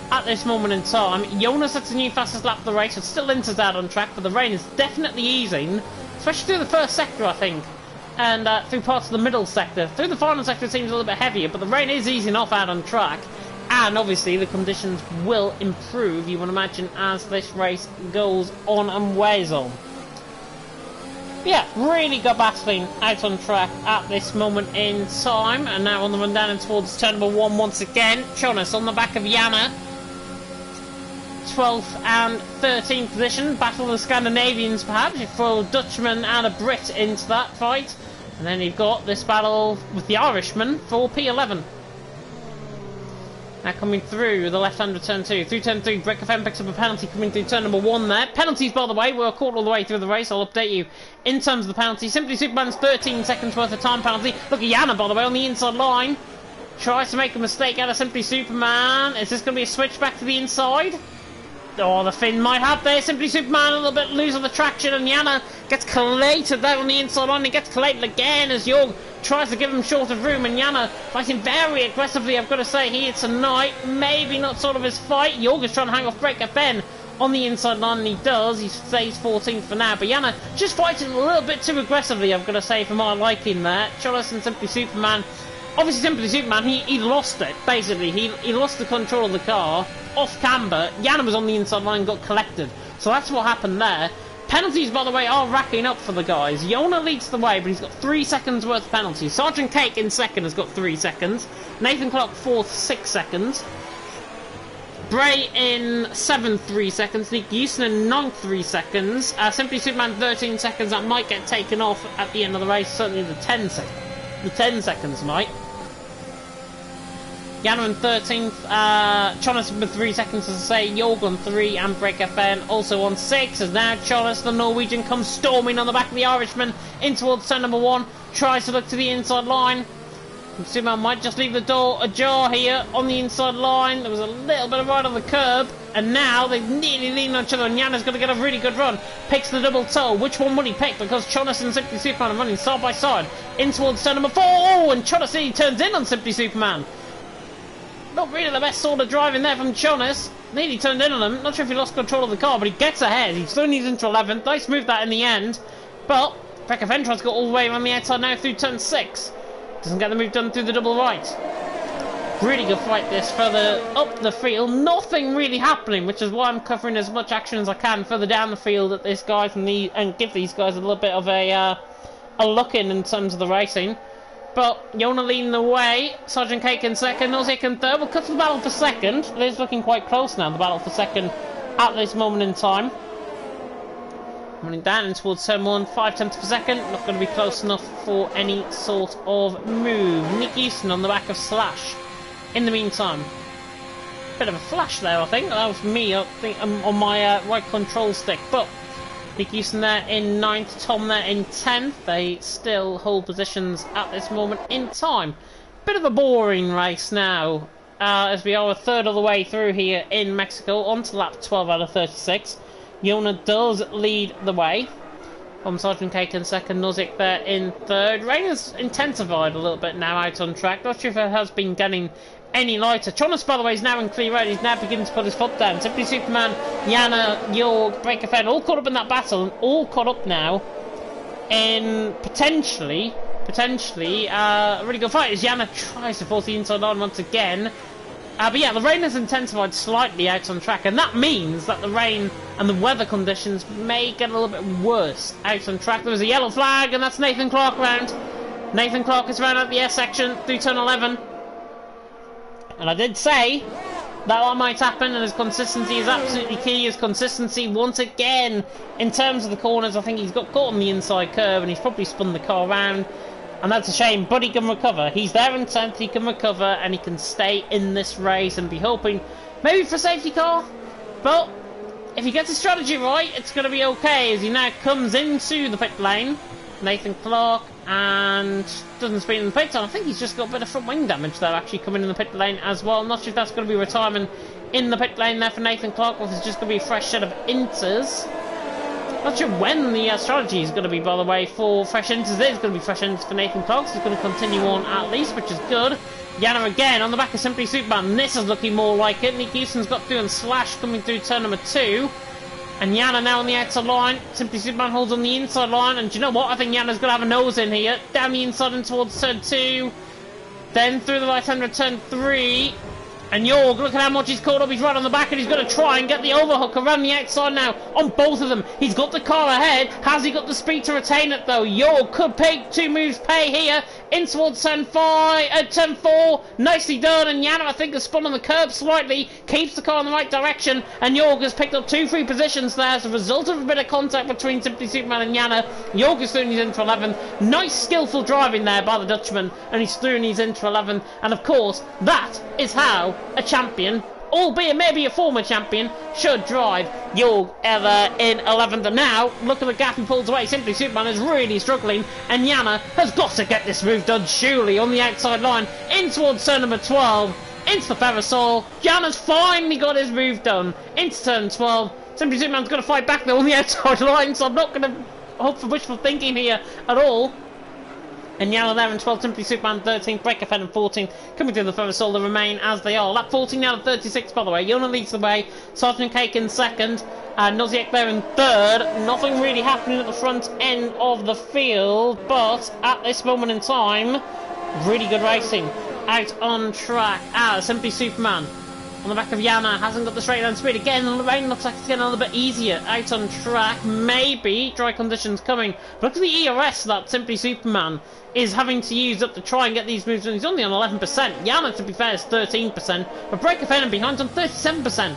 at this moment in time. Jonas sets a new fastest lap of the race. It's still Inter's out on track, but the rain is definitely easing, especially through the first sector, I think, and through parts of the middle sector. Through the final sector it seems a little bit heavier, but the rain is easing off out on track, and obviously the conditions will improve, you would imagine, as this race goes on and wears on. Yeah, really good battling out on track at this moment in time, and now on the run down and towards turn number 1 once again. Jonas on the back of Yana. 12th and 13th position. Battle of the Scandinavians, perhaps. You throw a Dutchman and a Brit into that fight. And then you've got this battle with the Irishman for P11. Now coming through the left-hander turn 2. Through turn 3, Break FM picks up a penalty coming through turn number 1 there. Penalties, by the way, we're caught all the way through the race. I'll update you in terms of the penalty. Simply Superman's 13 seconds worth of time penalty. Look at Yana, by the way, on the inside line. Tries to make a mistake out of Simply Superman. Is this going to be a switch back to the inside? Oh, the Finn might have there. Simply Superman a little bit losing the traction, and Yana gets collated there on the inside line. He gets collated again as Jorg tries to give him short of room, and Yana fighting very aggressively, I've got to say, here tonight. Maybe not sort of his fight. Jorg is trying to hang off Breaker Ben on the inside line, and he does. He stays 14th for now, but Yana just fighting a little bit too aggressively, I've got to say, for my liking there. Cholas and Simply Superman. Obviously, Simply Superman, he lost it, basically. He lost the control of the car, off camber. Yana was on the inside line and got collected. So that's what happened there. Penalties, by the way, are racking up for the guys. Yona leads the way, but he's got 3 seconds worth of penalties. Sergeant Cake in second has got 3 seconds. Nathan Clark fourth, 6 seconds. Bray in 7th, 3 seconds. Nick Houston in 9th, 3 seconds. Simply Superman 13 seconds. That might get taken off at the end of the race. Certainly the 10 seconds. The 10 seconds might. Yana in 13th, Chonas with 3 seconds, as I say, Jorg on 3, and Break FN also on 6, as now Chonas, the Norwegian, comes storming on the back of the Irishman in towards turn number 1, tries to look to the inside line. Superman might just leave the door ajar here on the inside line. There was a little bit of right on the curb, and now they've nearly leaned on each other, and Yana's going to get a really good run. Picks the double toe. Which one will he pick? Because Chonas and Simply Superman are running side by side in towards turn number 4. Oh, and Chonas nearly turns in on Simply Superman. Not really the best sort of driving there from Chonas. Nearly turned in on him. Not sure if he lost control of the car, but he gets ahead. He still needs into 11th. Nice move that in the end. But Becca Ventrons got all the way around the outside now through turn 6. Doesn't get the move done through the double right. Really good fight this further up the field. Nothing really happening, which is why I'm covering as much action as I can further down the field at this guys and give these guys a little bit of a look in terms of the racing. But Yona leading the way, Sergeant Cake in second, Nozick in third. We'll cut to the battle for second. It is looking quite close now, the battle for second at this moment in time. Running down in towards turn 1, 5/10 per second. Not going to be close enough for any sort of move. Nick Houston on the back of Slash. In the meantime, bit of a flash there, I think. That was me, I think, on my right control stick. But Nick Houston there in 9th, Tom there in 10th. They still hold positions at this moment in time. Bit of a boring race now, as we are a third of the way through here in Mexico, on to lap 12 out of 36. Yona does lead the way. From Sergeant Cake in second, Nozick there in third. Rain has intensified a little bit now out on track. Not sure if it has been getting any lighter. Chonas, by the way, is now in clear road. He's now beginning to put his foot down. Simply Superman, Yana, Jorg, Breaker Fed, all caught up in that battle, and all caught up now in potentially a really good fight as Yana tries to force the inside line once again. But yeah, the rain has intensified slightly out on track, and that means that the rain and the weather conditions may get a little bit worse out on track. There was a yellow flag, and that's Nathan Clark round. Nathan Clark is round at the S section through turn 11. And I did say that might happen, and his consistency is absolutely key. His consistency, once again, in terms of the corners, I think he's got caught on the inside curve, and he's probably spun the car around. And that's a shame, but he can recover. He's there in 10th, he can recover, and he can stay in this race and be hoping maybe for a safety car. But if he gets his strategy right, it's going to be okay as he now comes into the pit lane. Nathan Clark, and doesn't speed in the pit. I think he's just got a bit of front wing damage there, actually, coming in the pit lane as well. I'm not sure if that's going to be retirement in the pit lane there for Nathan Clark, or if it's just going to be a fresh set of inters. Not sure when the strategy is going to be, by the way, for fresh inters. There's going to be fresh inters for Nathan Clark, so he's going to continue on at least, which is good. Yana again on the back of Simply Superman. This is looking more like it. Nick Houston's got through, and Slash coming through turn number 2. And Yana now on the outside line. Simply Superman holds on the inside line. And do you know what? I think Yana's going to have a nose in here. Down the inside and towards turn 2. Then through the right-hander turn 3. And Jorg, look at how much he's caught up. He's right on the back, and he's going to try and get the overhook around the outside now on both of them. He's got the car ahead. Has he got the speed to retain it, though? Jorg could pay 2 moves pay here in towards turn 4. Nicely done, and Yana, I think, has spun on the curb slightly, keeps the car in the right direction, and Jorg has picked up 2 free positions there as a result of a bit of contact between Simply Superman and Yana. Jorg is through and he's into 11. Nice skillful driving there by the Dutchman, and he's through and he's into 11. And of course, that is how a champion, albeit maybe a former champion, should drive. Jorg ever in 11th, and now look at the gap he pulls away. Simply Superman is really struggling, and Yana has got to get this move done surely on the outside line in towards turn number 12, into the Ferrosol. Yana's finally got his move done into turn 12. Simply Superman's got to fight back though on the outside line, so I'm not going to hope for wishful thinking here at all. And Yana there in 12th, Simply Superman 13th, Breaker Fed in 14th, coming through the Ferrosol, they remain as they are. Lap 14 now to 36, by the way. Yona leads the way, Sergeant Cake in 2nd, Noziek there in 3rd. Nothing really happening at the front end of the field, but at this moment in time, really good racing. Out on track, Simply Superman on the back of Yana, hasn't got the straight line speed. Again, the rain looks like it's getting a little bit easier. Out on track, maybe dry conditions coming. But look at the ERS that Simply Superman is having to use up to try and get these moves done. He's only on 11%. Yana, to be fair, is 13%. But Breaker Fenn behind's on 37%.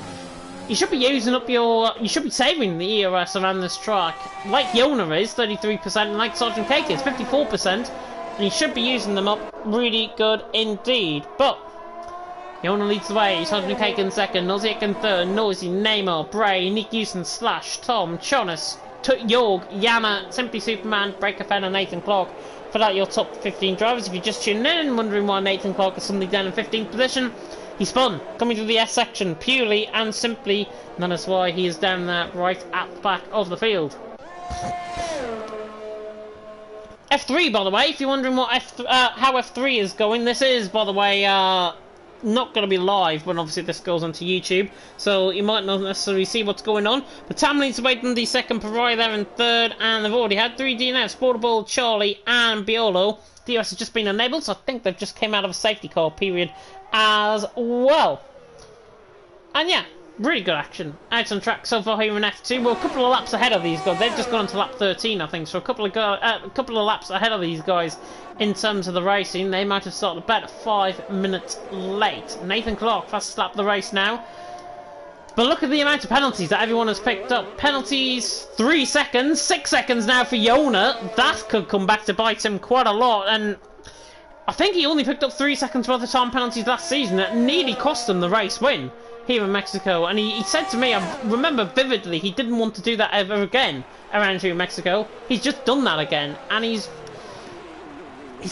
You should be using up you should be saving the ERS around this track. Like Yona is, 33%, and like Sergeant Cake is, 54%. And you should be using them up really good indeed. But Yona leads the way, Sergeant Cake in 2nd, Noziek in 3rd, Noisy, Neymar, Bray, Nick Houston, Slash, Tom, Chonis, Jorg, Yana, Simply Superman, Breaker Fenn and Nathan Clark. For that, your top 15 drivers. If you're just tuning in wondering why Nathan Clark is suddenly down in 15th position, he spun, coming through the S section, purely and simply, and that is why he is down there right at the back of the field. F3, by the way, if you're wondering what how F3 is going, this is, by the way, not going to be live when obviously this goes onto YouTube, so you might not necessarily see what's going on. But Tam leads the way in the 2nd, Pariah there in 3rd, and they've already had 3 DNFs, Portable, Charlie and Biolo. DRS has just been enabled, so I think they've just came out of a safety car period as well. And yeah, really good action out on track so far here in F2. We're a couple of laps ahead of these guys. They've just gone to lap 13, I think, so a couple of laps ahead of these guys in terms of the racing. They might have started about 5 minutes late. Nathan Clark fastest lap of the race now. But look at the amount of penalties that everyone has picked up. Penalties, 3 seconds, 6 seconds now for Yona. That could come back to bite him quite a lot, and I think he only picked up 3 seconds worth of time penalties last season. That nearly cost him the race win here in Mexico, and he said to me, I remember vividly, he didn't want to do that ever again around here in Mexico. He's just done that again, and he's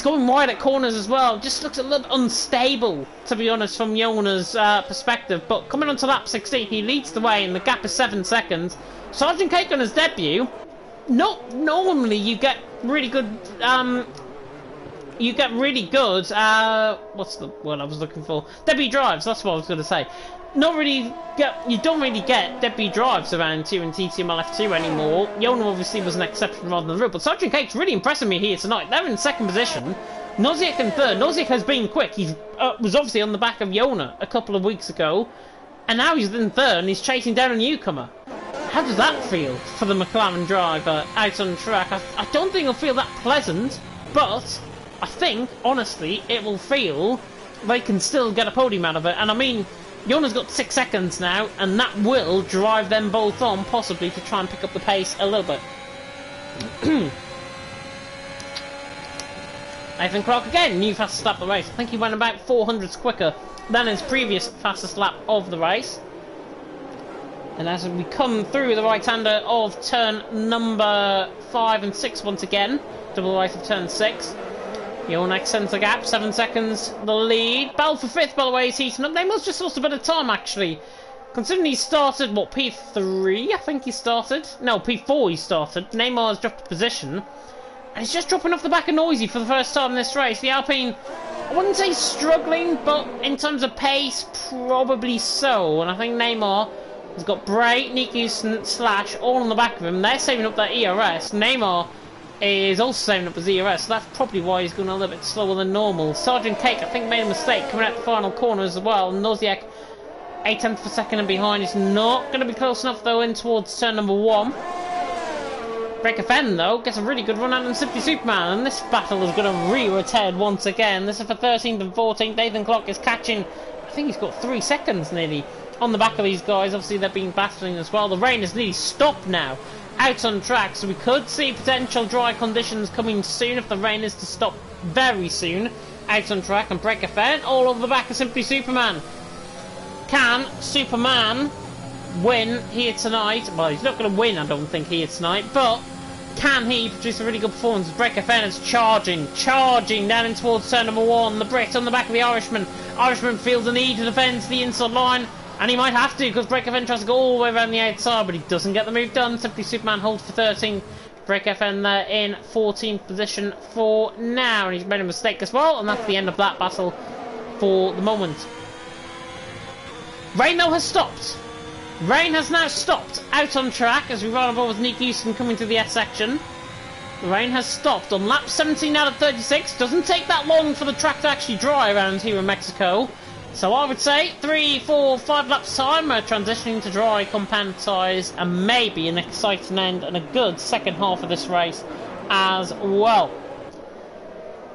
going wide at corners as well. Just looks a little bit unstable, to be honest, from Yona's perspective. But coming on to lap 16, he leads the way, and the gap is 7 seconds. Sergeant Cake on his debut. Not normally you get really good. What's the word I was looking for? Debut drives. That's what I was going to say. You don't really get debut drives around here in TTML F2 anymore. Yona obviously was an exception rather than the rule, but Sergeant Cake's really impressing me here tonight. They're in 2nd position. Noziek in 3rd. Noziek has been quick. He was obviously on the back of Yona a couple of weeks ago, and now he's in 3rd and he's chasing down a newcomer. How does that feel for the McLaren driver out on track? I don't think it'll feel that pleasant, but I think, honestly, it will feel they can still get a podium out of it. And I mean, Yona's got 6 seconds now, and that will drive them both on, possibly, to try and pick up the pace a little bit. Nathan Clark again, new fastest lap of the race. I think he went about 400s quicker than his previous fastest lap of the race. And as we come through the right-hander of turn number 5 and 6 once again, double right of turn 6, Yona extends the gap, 7 seconds the lead. Bell for 5th, by the way, is heating up. Neymar's just lost a bit of time, actually. Considering he started, what, P3, I think he started? No, P4 he started. Neymar's dropped a position. And he's just dropping off the back of Noisy for the first time in this race. The Alpine, I wouldn't say struggling, but in terms of pace, probably so. And I think Neymar has got Bray, Nick Houston, Slash, all on the back of him. They're saving up their ERS. Neymar is also saving up his ERS, so that's probably why he's going a little bit slower than normal. Sergeant Cake, I think, made a mistake coming out the final corner as well. Noziek, 8/10 of a second and behind. He's not going to be close enough, though, in towards turn number 1. Break FN, though, gets a really good run out on Simply Superman, and this battle is going to rear its head once again. This is for 13th and 14th. Nathan Clock is catching, I think he's got 3 seconds nearly on the back of these guys. Obviously, they've been battling as well. The rain is nearly stopped now, out on track, so we could see potential dry conditions coming soon if the rain is to stop very soon. Out on track, and Break FN all over the back of Simply Superman. Can Superman win here tonight? Well, he's not going to win, I don't think, here tonight, but can he produce a really good performance? Break FN is charging down in towards turn number 1. The Brit on the back of the Irishman. Irishman feels the need to defend the inside line, and he might have to, because Break FN tries to go all the way around the outside, but he doesn't get the move done. Simply Superman holds for 13. Break FN there in 14th position for now, and he's made a mistake as well, and that's the end of that battle for the moment. Rain, though, has stopped. Rain has now stopped out on track as we run over with Nick Houston coming to the S section. The rain has stopped on lap 17 out of 36. Doesn't take that long for the track to actually dry around here in Mexico. So I would say 3, 4, 5 laps time, we're transitioning to dry compound tyres, and maybe an exciting end and a good second half of this race as well.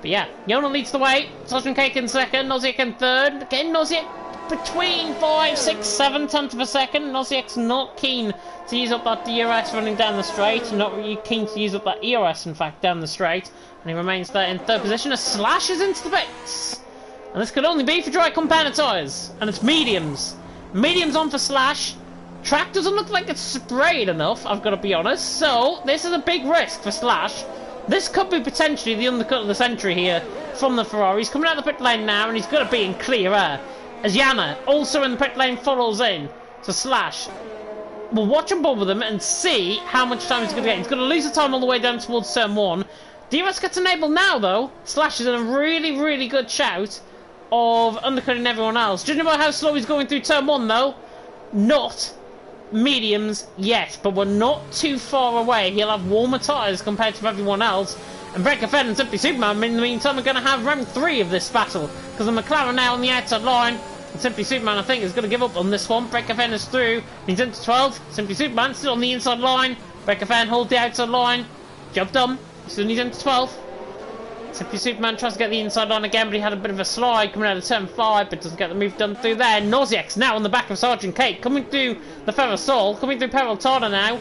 But yeah, Yona leads the way. Sergeant Cake in second, Nozick in third. Again, Nozick between 5, 6, 7 tenths of a second. Nozick's not keen to use up that DRS running down the straight. Not really keen to use up that ERS, in fact, down the straight. And he remains there in third position. A slash is into the pits. And this could only be for dry compound tyres. And it's mediums. Mediums on for Slash. Track doesn't look like it's sprayed enough, I've got to be honest. So, this is a big risk for Slash. This could be potentially the undercut of the century here from the Ferrari. He's coming out of the pit lane now, and he's going to be in clear air. As Yana, also in the pit lane, follows in. So Slash will watch and ball with him and see how much time he's going to get. He's going to lose the time all the way down towards turn 1. DRS gets enabled now, though. Slash is in a really, really good shout of undercutting everyone else. Judging by how slow he's going through turn 1, though, not mediums yet, but we're not too far away. He'll have warmer tyres compared to everyone else. And Break FN and Simply Superman, in the meantime, are going to have round 3 of this battle, because the McLaren now on the outside line. And Simply Superman, I think, is going to give up on this one. Break FN is through. He's into 12th. Simply Superman still on the inside line. Break FN hold the outside line. Job done. Still needs into 12th. Simply Superman tries to get the inside line again, but he had a bit of a slide coming out of turn 5, but doesn't get the move done through there. Noziek's now on the back of Sergeant Cake, coming through the Ferrosol, coming through Peraltada now.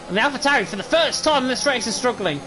And the AlphaTauri, for the first time in this race, is struggling.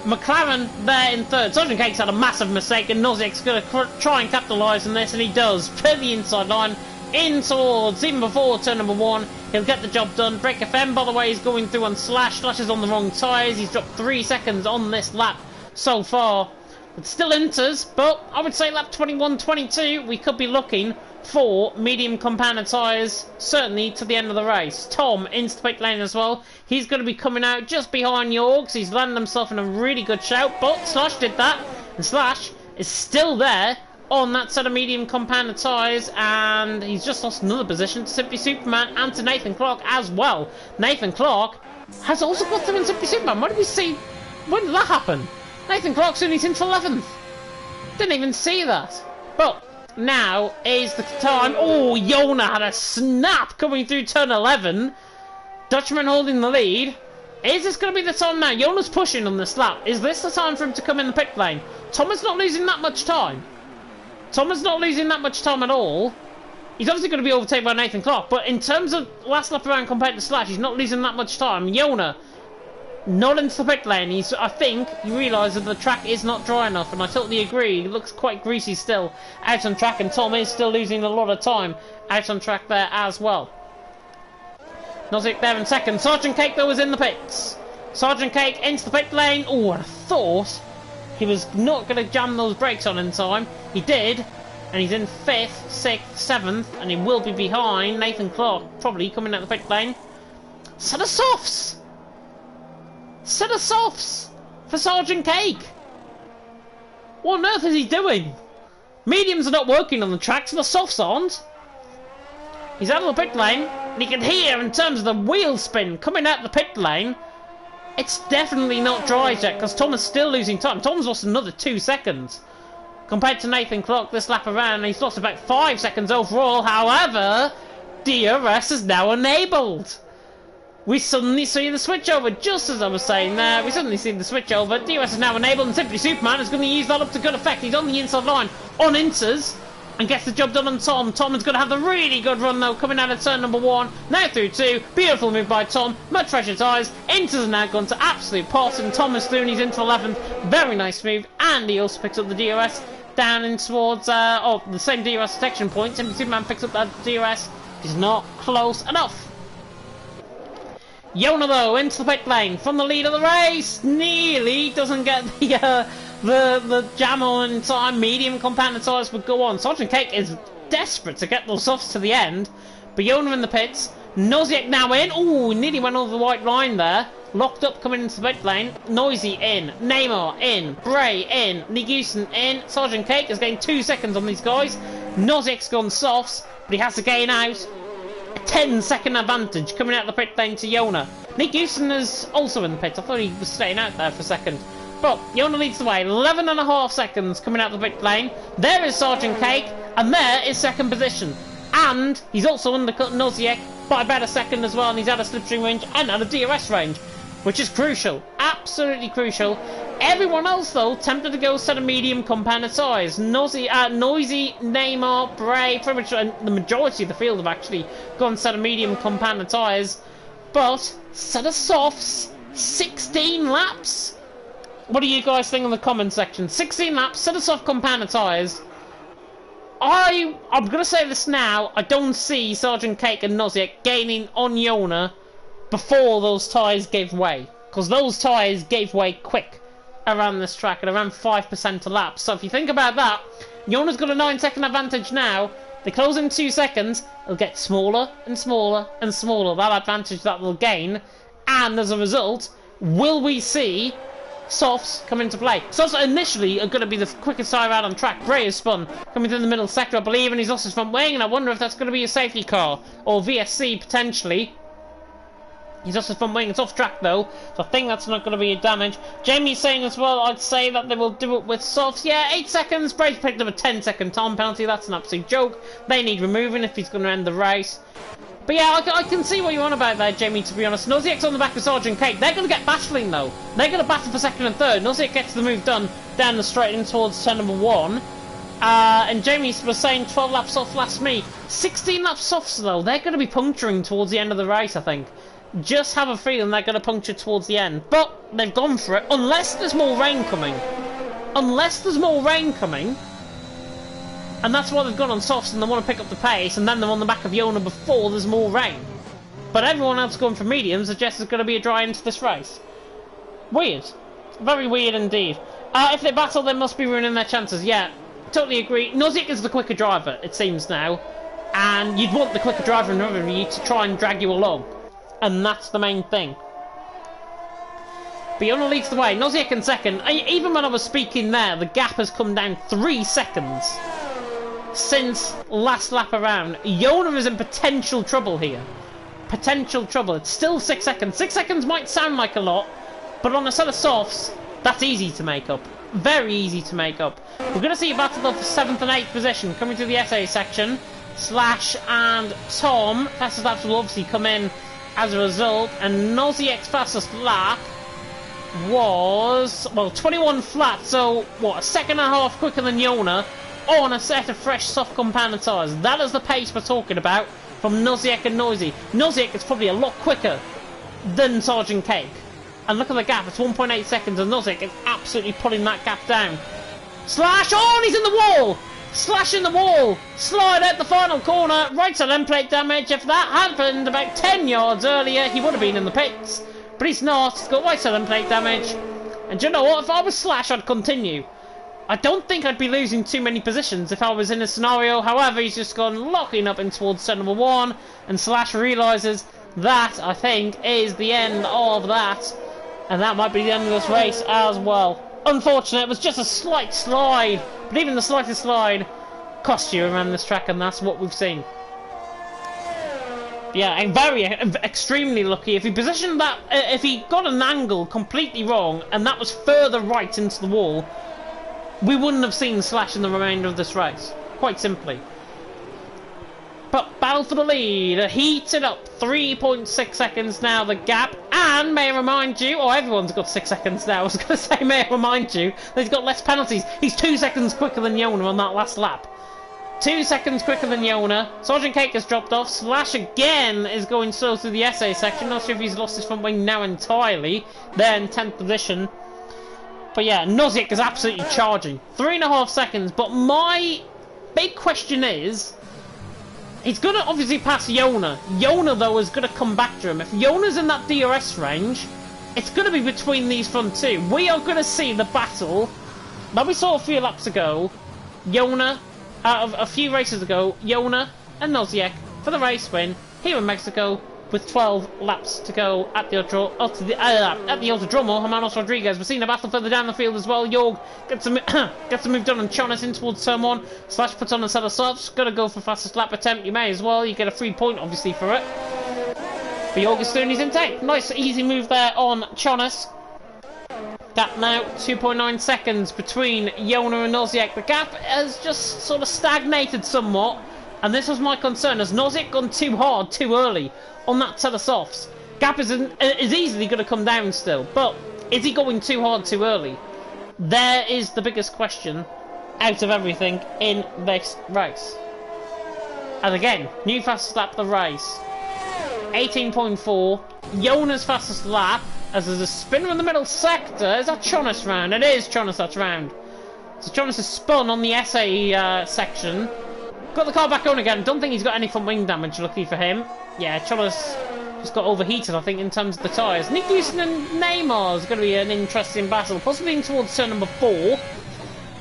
McLaren there in third. Sergeant Cake's had a massive mistake, and Noziek's going to try and capitalise on this, and he does. Play the inside line in towards, even before turn number 1. He'll get the job done. Break FM, by the way, is going through on Slash. Slash is on the wrong tyres. He's dropped 3 seconds on this lap so far. It still enters, but I would say lap 21-22, we could be looking for medium compounded tyres, certainly to the end of the race. Tom into the pit lane as well. He's going to be coming out just behind Yorks. He's landed himself in a really good shout, but Slash did that, and Slash is still there on that set of medium compounded tyres, and he's just lost another position to Simply Superman and to Nathan Clark as well. Nathan Clark has also got through in Simply Superman. What did we see? When did that happen? Nathan Clark's only into 11th. Didn't even see that. But now is the time. Oh, Yona had a snap coming through turn 11. Dutchman holding the lead. Is this going to be the time now? Yona's pushing on this lap. Is this the time for him to come in the pit lane? Thomas not losing that much time. Thomas not losing that much time at all. He's obviously going to be overtaken by Nathan Clark, but in terms of last lap around compared to Slash, he's not losing that much time. Yona not into the pit lane. I think he realises the track is not dry enough, and I totally agree. It looks quite greasy still out on track, and Tom is still losing a lot of time out on track there as well. Nozick there in second. Sergeant Cake, though, is in the pits. Sergeant Cake into the pit lane. Oh, I thought he was not going to jam those brakes on in time. He did, and he's in 5th, 6th, 7th, and he will be behind Nathan Clark, probably coming out the pit lane. Set of softs! Set of softs for Sergeant Cake! What on earth is he doing? Mediums are not working on the track, so the softs aren't. He's out of the pit lane, and you can hear in terms of the wheel spin coming out the pit lane. It's definitely not dry yet, because Tom is still losing time. Tom's lost another 2 seconds compared to Nathan Clark this lap around, and he's lost about 5 seconds overall. However, DRS is now enabled. we suddenly see the switch over, just as I was saying there. We suddenly see the switch over. DRS is now enabled, and Simply Superman is going to use that up to good effect. He's on the inside line, on inters, and gets the job done on Tom. Tom is going to have the really good run, though, coming out of turn number 1. Now through 2. Beautiful move by Tom. Much fresher tyres. Inters are now gone to absolute pot, and Tom is through, and he's into 11th. Very nice move, and he also picks up the DRS down in towards, the same DRS detection point. Simply Superman picks up that DRS. He's not close enough. Yona, though, into the pit lane from the lead of the race. Nearly doesn't get the jam on in time. Medium compounded tyres would go on. Sergeant Cake is desperate to get those softs to the end. But Yona in the pits. Noziek now in. Ooh, nearly went over the white line there. Locked up coming into the pit lane. Noisy in. Neymar in. Bray in. Nigusen in. Sergeant Cake is getting 2 seconds on these guys. Noziek's gone softs, but he has to gain out. 10-second advantage coming out of the pit lane to Yona. Nick Houston is also in the pit. I thought he was staying out there for a second. But Yona leads the way. 11.5 seconds coming out of the pit lane. There is Sergeant Cake, and there is second position. And he's also undercut Noziek by about a second as well, and he's out of slipstream range and out of DRS range, which is crucial. Absolutely crucial. Everyone else, though, tempted to go set a medium compounded size. Noisy, Neymar, Bray, pretty much the majority of the field have actually gone set a medium compounded tyres. But, set of softs, 16 laps? What do you guys think in the comment section? 16 laps, set of soft compounded tyres. I'm going to say this now, I don't see Sergeant Cake and Noziek gaining on Yona before those tyres gave way. Because those tyres gave way quick around this track at around 5% a lap. So if you think about that, Yona's got a 9-second advantage now. They close in 2 seconds, it'll get smaller and smaller and smaller, that advantage that they'll gain. And as a result, will we see softs come into play? Softs initially are going to be the quickest tyre out on track. Bray is spun, coming through the middle sector, I believe, and he's lost his front wing, and I wonder if that's going to be a safety car, or VSC potentially. He's lost his front wing. It's off track though, so I think that's not going to be a damage. Jamie's saying as well, I'd say that they will do it with softs. Yeah, 8 seconds. Bray's picked up a 10-second time penalty. That's an absolute joke. They need removing if he's going to end the race. But yeah, I can see what you're on about there, Jamie, to be honest. Noziek's on the back of Sergeant Cake. They're going to get battling though. They're going to battle for second and third. Noziek gets the move done down the straight in towards turn number 1. And Jamie was saying 12 laps off last me. 16 laps softs though. They're going to be puncturing towards the end of the race, I think. Just have a feeling they're going to puncture towards the end. But they've gone for it, unless there's more rain coming. Unless there's more rain coming. And that's why they've gone on softs, and they want to pick up the pace, and then they're on the back of Yona before there's more rain. But everyone else going for mediums suggests there's going to be a dry end to this race. Weird. Very weird indeed. If they battle, they must be ruining their chances. Yeah, totally agree. Noziek is the quicker driver, it seems now. And you'd want the quicker driver in front of you to try and drag you along. And that's the main thing. But Yona leads the way. Noziek in second. Even when I was speaking there, the gap has come down 3 seconds since last lap around. Yona is in potential trouble here. Potential trouble. It's still 6 seconds. 6 seconds might sound like a lot, but on a set of softs, that's easy to make up. Very easy to make up. We're going to see a battle for 7th and 8th position coming to the SA section. Slash and Tom. Fastest laps will obviously come in as a result, and Noziek's fastest lap was, well, 21 flat, so, what, a second and a half quicker than Yona on a set of fresh soft compounded tyres. That is the pace we're talking about from Noziek and Noisy. Noziek is probably a lot quicker than Sergeant Cake. And look at the gap, it's 1.8 seconds, and Noziek is absolutely pulling that gap down. Slash, oh, and he's in the wall! Slash in the wall, slide out the final corner, right side end plate damage. If that happened about 10 yards earlier, he would have been in the pits. But he's not, he's got right side end plate damage. And do you know what, if I was Slash, I'd continue. I don't think I'd be losing too many positions if I was in a scenario. However, he's just gone locking up in towards turn number 1. And Slash realises that, I think, is the end of that. And that might be the end of this race as well. Unfortunate, it was just a slight slide. But even the slightest slide cost you around this track, and that's what we've seen. Yeah, and extremely lucky. If he positioned that, if he got an angle completely wrong, and that was further right into the wall, we wouldn't have seen Slash in the remainder of this race. Quite simply. But battle for the lead. Heated up 3.6 seconds now, the gap. And may I remind you, oh, everyone's got 6 seconds now. I was going to say, may I remind you, that he's got less penalties. He's 2 seconds quicker than Yona on that last lap. 2 seconds quicker than Yona. Sergeant Cake has dropped off. Slash again is going slow through the SA section. Not sure if he's lost his front wing now entirely. They're in 10th position. But yeah, Nozick is absolutely charging. 3.5 seconds. But my big question is, he's going to obviously pass Yona. Yona, though, is going to come back to him. If Yona's in that DRS range, it's going to be between these front two. We are going to see the battle that we saw a few laps ago. Yona, out of a few races ago, Yona and Nozick for the race win here in Mexico with 12 laps to go at the Autodromo. Hermanos Rodriguez. We're seeing a battle further down the field as well. Jorg gets a move done on Chonas in towards turn 1. Slash puts on a set of softs. Gonna go for fastest lap attempt. You may as well. You get a free point, obviously, for it. But Jorg is doing his intake. Nice, easy move there on Chonas. Gap now 2.9 seconds between Yona and Nozick. The gap has just sort of stagnated somewhat, and this was my concern. Has Nozick gone too hard too early on that set of softs? Gap is easily going to come down still, but is he going too hard too early? There is the biggest question out of everything in this race. And again, new fastest lap of the race, 18.4. Yona's fastest lap, as there's a spinner in the middle sector. Is that Chonas round? It is Chonas that's round. So Chonas has spun on the SA section. Got the car back on again. Don't think he's got any front wing damage, lucky for him. Yeah, Chonas just got overheated, I think, in terms of the tyres. Nick Houston and Neymar is going to be an interesting battle, possibly in towards turn number 4.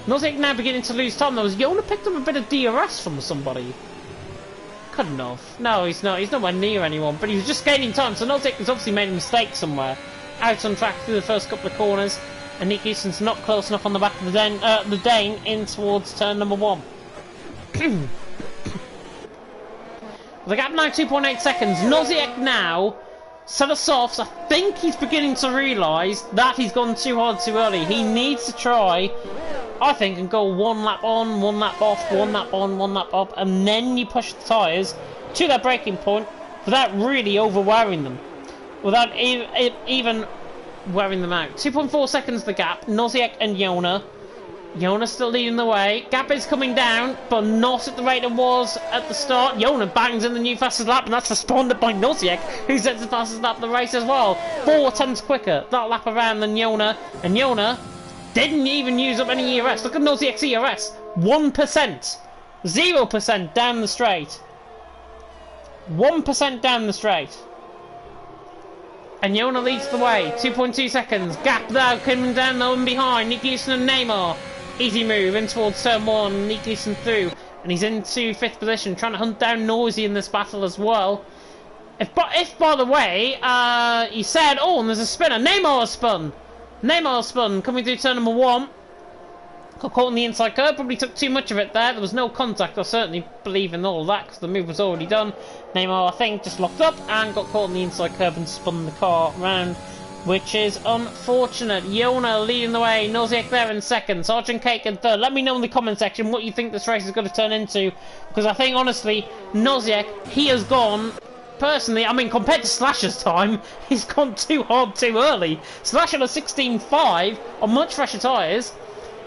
Nozick now beginning to lose time, though. Yona picked up a bit of DRS from somebody. Couldn't have. No, he's not. He's nowhere near anyone, but he was just gaining time, so Nozick has obviously made a mistake somewhere. Out on track through the first couple of corners, and Nick Houston's not close enough on the back of the Dane in towards turn number 1. The gap now 2.8 seconds. Nozick now, set of softs. I think he's beginning to realise that he's gone too hard too early. He needs to try, I think, and go 1 lap on, 1 lap off, 1 lap on, 1 lap off, and then you push the tyres to their braking point without really over-wearing them. Without even wearing them out. 2.4 seconds the gap. Nozick and Yona. Yona still leading the way. Gap is coming down, but not at the rate it was at the start. Yona bangs in the new fastest lap, and that's responded by Nozick, who sets the fastest lap of the race as well. 4 tenths quicker that lap around than Yona. And Yona didn't even use up any ERS. Look at Nozick's ERS. 1%. 0% down the straight. 1% down the straight. And Yona leads the way. 2.2 seconds. Gap there coming down though and behind. Nick Houston and Neymar. Easy move in towards turn 1. Nick Houston through. And he's into 5th position. Trying to hunt down Noisy in this battle as well. If by the way, he said, oh, and there's a spinner. Neymar spun. Neymar spun. Coming through turn number 1. Got caught in the inside curve, probably took too much of it there. There was no contact, I certainly believe in all of that, because the move was already done. Neymar, I think, just locked up and got caught in the inside curve and spun the car round, which is unfortunate. Yona leading the way, Nozick there in 2nd, Sergeant Cake in 3rd. Let me know in the comment section what you think this race is going to turn into, because I think, honestly, Nozick, he has gone... Personally, I mean, compared to Slash's time, he's gone too hard too early. Slash on a 16.5 on much fresher tyres.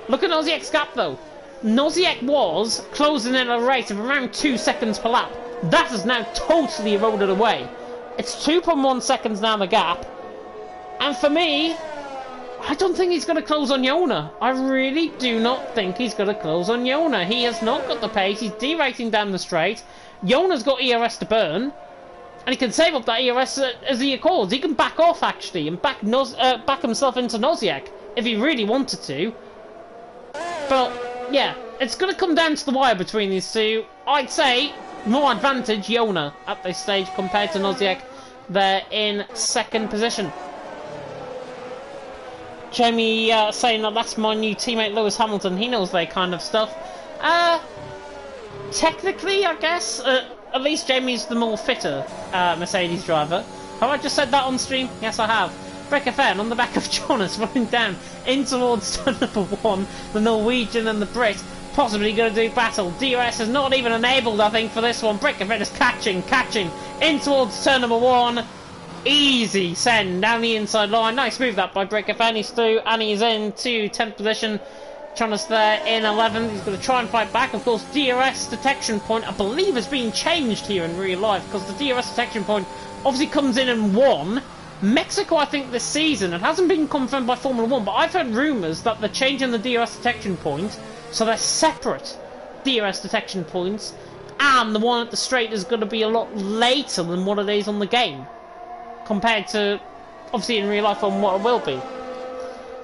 Look at Nozick's gap though. Nozick was closing in a rate of around 2 seconds per lap. That has now totally eroded away. It's 2.1 seconds now the gap. And for me, I don't think he's going to close on Yona. I really do not think he's going to close on Yona. He has not got the pace. He's derating down the straight. Yona's got ERS to burn. And he can save up that ERS as he accords. He can back off actually and back himself into Nozick if he really wanted to. But, yeah, it's going to come down to the wire between these two. I'd say more advantage Yona at this stage compared to Nozick. They're in 2nd position. Jamie saying that that's my new teammate Lewis Hamilton. He knows that kind of stuff. Technically, I guess, at least Jamie's the more fitter Mercedes driver. Have I just said that on stream? Yes, I have. Breaker Fan on the back of Jonas running down in towards turn number 1. The Norwegian and the Brit possibly going to do battle. DRS is not even enabled, I think, for this one. Brickerfin is catching in towards turn number 1. Easy send down the inside line. Nice move that by Brickerfin. He's through and he's into 10th position. Chonas there in 11th. He's going to try and fight back. Of course, DRS detection point, I believe, has been changed here in real life, because the DRS detection point obviously comes in 1. Mexico, I think, this season, it hasn't been confirmed by Formula 1, but I've heard rumours that they're changing the DRS detection point, so they're separate DRS detection points, and the one at the straight is going to be a lot later than what it is on the game, compared to, obviously, in real life on what it will be.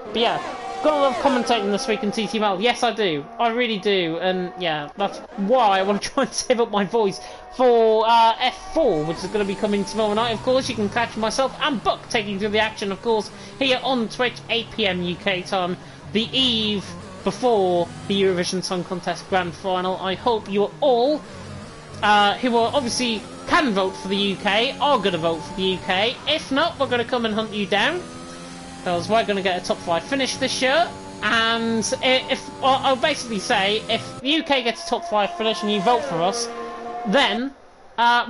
But yeah. Got a lot of commentating this week in TTML. Yes, I do. I really do. And yeah, that's why I want to try and save up my voice for F4, which is going to be coming tomorrow night. Of course, you can catch myself and Buck taking you through the action, of course, here on Twitch, 8 PM UK time, the eve before the Eurovision Song Contest Grand Final. I hope you are all, who are obviously can vote for the UK, are going to vote for the UK. If not, we're going to come and hunt you down, because we're going to get a top 5 finish this year. And I'll basically say, if the UK gets a top 5 finish and you vote for us, then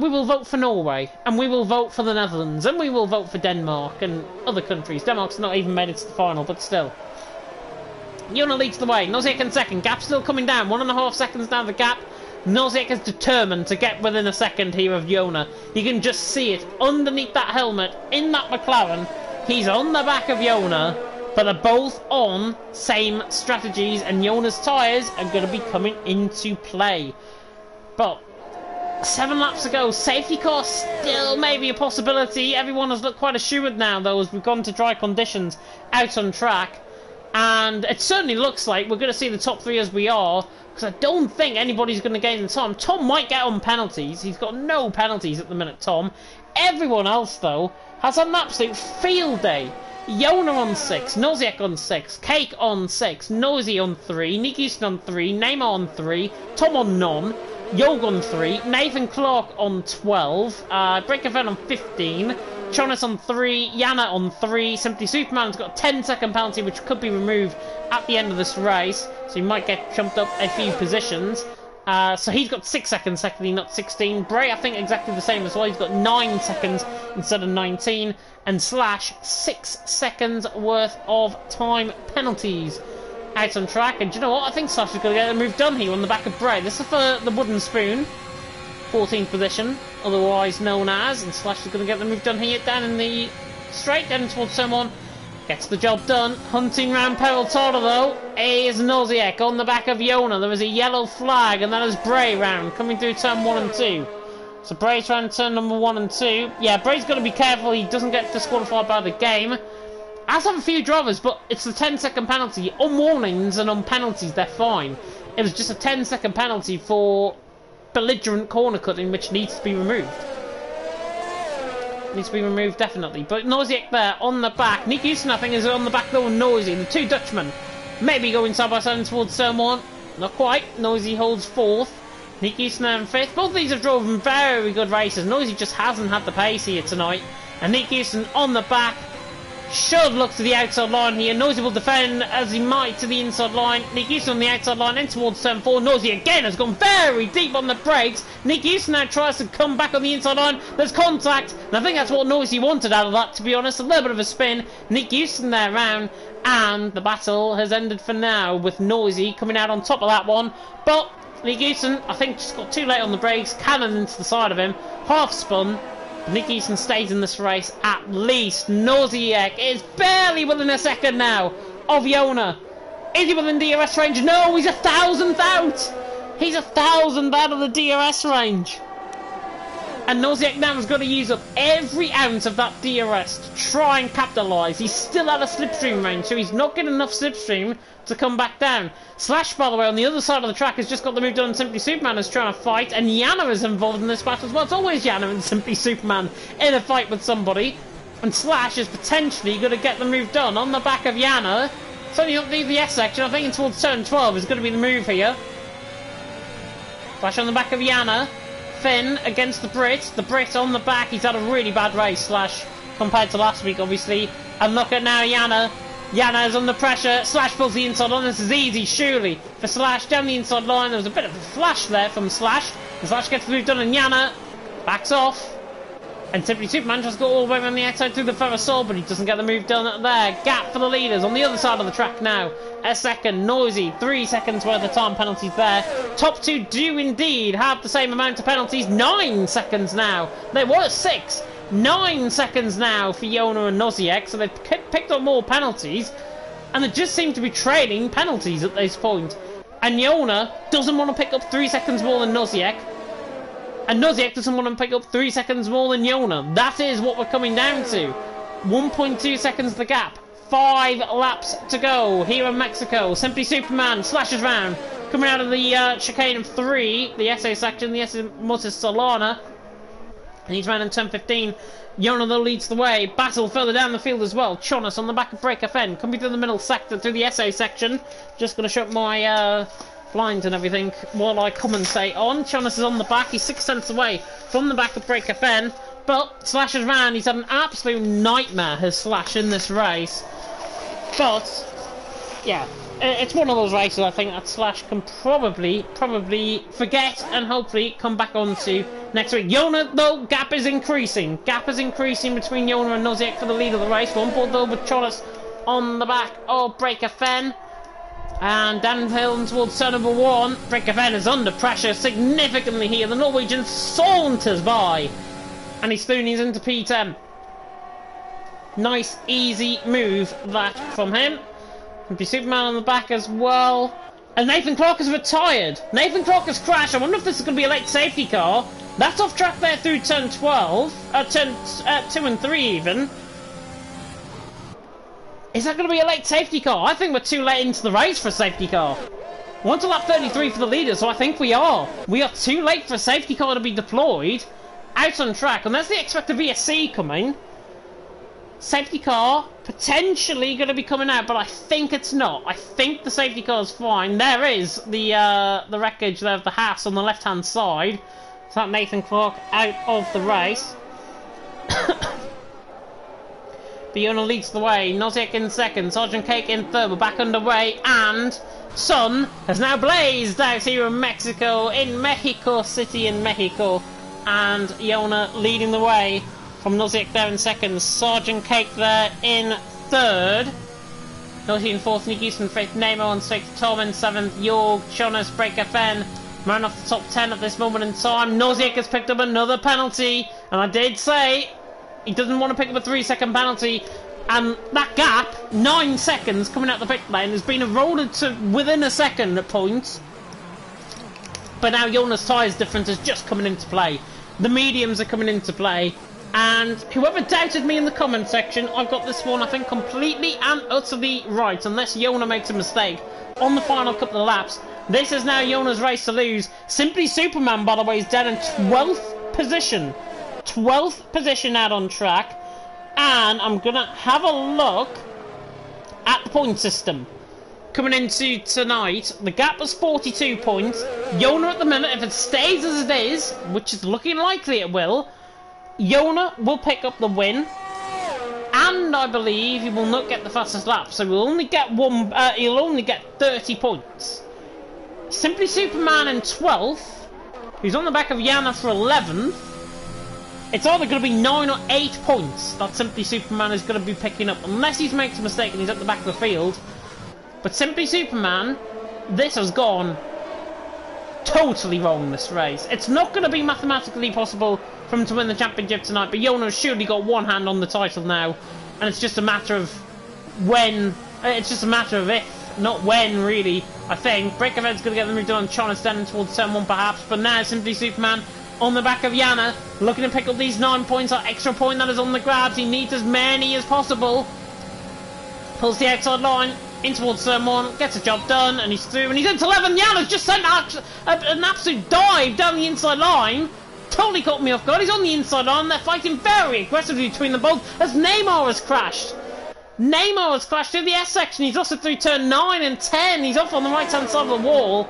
we will vote for Norway, and we will vote for the Netherlands, and we will vote for Denmark and other countries. Denmark's not even made it to the final, but still. Jona leads the way. Nozick in second. Gap still coming down. 1.5 seconds down the gap. Nozick is determined to get within a second here of Jona. You can just see it underneath that helmet in that McLaren. He's on the back of Jona, but they're both on same strategies, and Jona's tyres are going to be coming into play. But 7 laps to go. Safety car still maybe a possibility. Everyone has looked quite assured now, though, as we've gone to dry conditions out on track. And it certainly looks like we're going to see the top 3 as we are, because I don't think anybody's going to gain the time. Tom might get on penalties. He's got no penalties at the minute, Tom. Everyone else, though, has an absolute field day. Jona on 6, Nozick on 6, Cake on 6, Nosy on 3, Nick Houston on 3, Neymar on 3, Tom on none, Yog on 3, Nathan Clark on 12, Breakerven on 15, Chonas on 3, Yana on 3, Simply Superman's got a 10-second penalty which could be removed at the end of this race, so he might get jumped up a few positions. So he's got 6 seconds, secondly, not 16. Bray, I think, exactly the same as well. He's got 9 seconds instead of 19. And Slash, 6 seconds worth of time penalties out on track. And do you know what? I think Slash is going to get a move done here on the back of Bray. This is for the wooden spoon, 14th position, otherwise known as. And Slash is going to get the move done here down in the straight, down towards someone. Gets the job done. Hunting round Peraltada, though, is Nozick on the back of Jona. There is a yellow flag, and that is Bray round, coming through turn 1 and 2. So Bray's round turn number 1 and 2. Yeah, Bray's got to be careful he doesn't get disqualified by the game. As have a few drivers, but it's the 10-second penalty. On warnings and on penalties, they're fine. It was just a 10-second penalty for belligerent corner cutting, which needs to be removed. Needs to be removed, definitely. But Nozick there on the back. Nick Houston, I think, is on the back though, and Noisy. The 2 Dutchmen maybe going side by side towards turn 1. Not quite. Noisy holds 4th. Nick Houston in 5th. Both of these have driven very good races. Noisy just hasn't had the pace here tonight. And Nick Houston on the back. Should look to the outside line here. Noisy will defend as he might to the inside line. Nick Houston on the outside line in towards turn 4. Noisy again has gone very deep on the brakes. Nick Houston now tries to come back on the inside line. There's contact, and I think that's what Noisy wanted out of that, to be honest. A little bit of a spin. Nick Houston there round, and the battle has ended for now with Noisy coming out on top of that one. But Nick Houston, I think, just got too late on the brakes. Cannon into the side of him. Half spun. Nick Houston stays in this race at least. Nozick is barely within a second now of Jona. Is he within DRS range? No, he's 1,000th out. He's 1,000th out of the DRS range. And Nozick now has got to use up every ounce of that DRS to try and capitalise. He's still out of slipstream range, so he's not getting enough slipstream to come back down. Slash, by the way, on the other side of the track has just got the move done. Simply Superman is trying to fight, and Yana is involved in this battle as well. It's always Yana and Simply Superman in a fight with somebody. And Slash is potentially going to get the move done on the back of Yana. It's only up the S section. I think towards turn 12 is going to be the move here. Slash on the back of Yana. Finn against the Brit. The Brit on the back. He's had a really bad race, Slash, compared to last week, obviously. And look at now Yana. Jana's under pressure. Slash pulls the inside line. This is easy, surely. For Slash down the inside line. There was a bit of a flash there from Slash. And Slash gets the move done, and Jana backs off. And Simply Superman just got all the way around the outside through the Ferrosol, but he doesn't get the move done there. Gap for the leaders on the other side of the track now. A second, Noisy, 3 seconds worth of time penalties there. Top two do indeed have the same amount of penalties. 9 seconds now. There were 6. 9 seconds now for Yona and Noziek, so they've picked up more penalties. And they just seem to be trading penalties at this point. And Yona doesn't want to pick up 3 seconds more than Noziek. And Noziek doesn't want to pick up 3 seconds more than Yona. That is what we're coming down to. 1.2 seconds the gap. 5 laps to go here in Mexico. Simply Superman slashes round. Coming out of the chicane of 3, the SA section, the SA Motor Solana. And he's round in turn 15. Yona though leads the way. Battle further down the field as well. Chonas on the back of Break FN. Coming through the middle sector through the SA section. Just going to shut my blinds and everything while I commentate on. Chonas is on the back. He's 6 tenths away from the back of Break FN. But Slash has ran. He's had an absolute nightmare, his Slash, in this race. But, yeah, it's one of those races I think that Slash can probably forget and hopefully come back onto next week. Yona, though, gap is increasing. Gap is increasing between Yona and Noziek for the lead of the race. One ball though with Chonas on the back of Breaker Fen. And downhill and towards turn number 1. Breaker Fen is under pressure significantly here. The Norwegian saunters by. And he's through and he's into P10. Nice, easy move that from him. And be Superman on the back as well. And Nathan Clark has retired. Nathan Clark has crashed. I wonder if this is going to be a late safety car. That's off track there through turn 12. Turn 2 and 3 even. Is that going to be a late safety car? I think we're too late into the race for a safety car. We're on to lap 33 for the leader, so I think we are. We are too late for a safety car to be deployed. Out on track, unless they expect a VSC coming. Safety car potentially going to be coming out, but I think it's not. I think the safety car is fine. There is the wreckage there of the Haas on the left-hand side. So that Nathan Clark out of the race. Fiona leads the way. Nozick in second. Sergeant Cake in third. We're back underway, and sun has now blazed out here in Mexico, City in Mexico, and Yona leading the way. From Nozick there in second, Sergeant Cake there in third. Nozick in fourth, Nick Houston, fifth, Nemo on sixth, Tom in seventh, York, Jonas, Break FN, man off the top 10 at this moment in time. Nozick has picked up another penalty, and I did say he doesn't want to pick up a 3-second penalty, and that gap, 9 seconds coming out the pit lane, has been eroded to within a second at points. But now Jonas' tyres difference is just coming into play. The mediums are coming into play. And whoever doubted me in the comment section, I've got this one, I think, completely and utterly right, unless Yona makes a mistake on the final couple of laps. This is now Yona's race to lose. Simply Superman, by the way, is down in 12th position. 12th position out on track. And I'm going to have a look at the point system. Coming into tonight, the gap was 42 points. Yona at the minute, if it stays as it is, which is looking likely it will, Yona will pick up the win, and I believe he will not get the fastest lap, so he'll only get he'll only get 30 points. Simply Superman in 12th, who's on the back of Yana for 11th. It's either going to be 9 or 8 points that Simply Superman is going to be picking up, unless he makes a mistake and he's at the back of the field. But Simply Superman, this has gone totally wrong, this race. It's not going to be mathematically possible for him to win the championship tonight, but Yona has surely got one hand on the title now, and it's just a matter of when, it's just a matter of if, not when, really, I think. Break Event's going to get the move done on China, standing towards turn 1 perhaps, but now Simply Superman on the back of Yana, looking to pick up these 9 points, that extra point that is on the grabs. He needs as many as possible. Pulls the outside line in towards turn 1, gets the job done, and he's through, and he's into 11. Yana's just sent an absolute dive down the inside line. Totally caught me off guard. He's on the inside line. They're fighting very aggressively between them both as Neymar has crashed. Neymar has crashed through the S section. He's also through turn 9 and 10. He's off on the right hand side of the wall.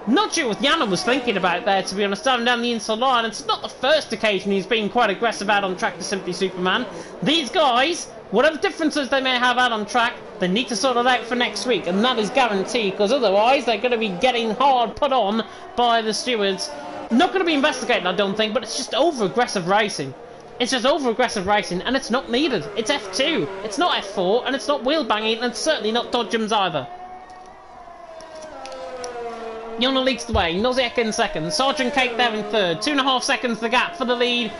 Not sure what Yana was thinking about there, to be honest, down the inside line. It's not the first occasion he's been quite aggressive out on track to Simply Superman. These guys Whatever differences they may have out on track, they need to sort it out for next week, and that is guaranteed, because otherwise they're going to be getting hard put on by the stewards. Not going to be investigated, I don't think, but it's just over-aggressive racing. It's just over-aggressive racing, and it's not needed. It's F2, it's not F4, and it's not wheel-banging, and it's certainly not dodgems either. Yona leads the way, Nozick in second, Sergeant Cake there in third, 2.5 seconds the gap for the lead,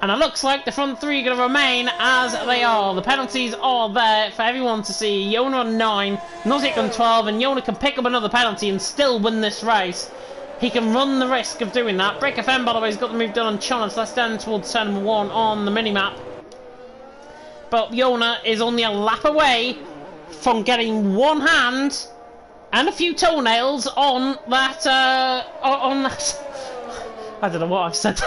and it looks like the front three are going to remain as they are. The penalties are there for everyone to see. Yona on 9, Nozick on 12, and Yona can pick up another penalty and still win this race. He can run the risk of doing that. Break FM, by the way, has got the move done on Chance. That's down towards turn number 1 on the mini-map. But Yona is only a lap away from getting one hand and a few toenails on that, I don't know what I've said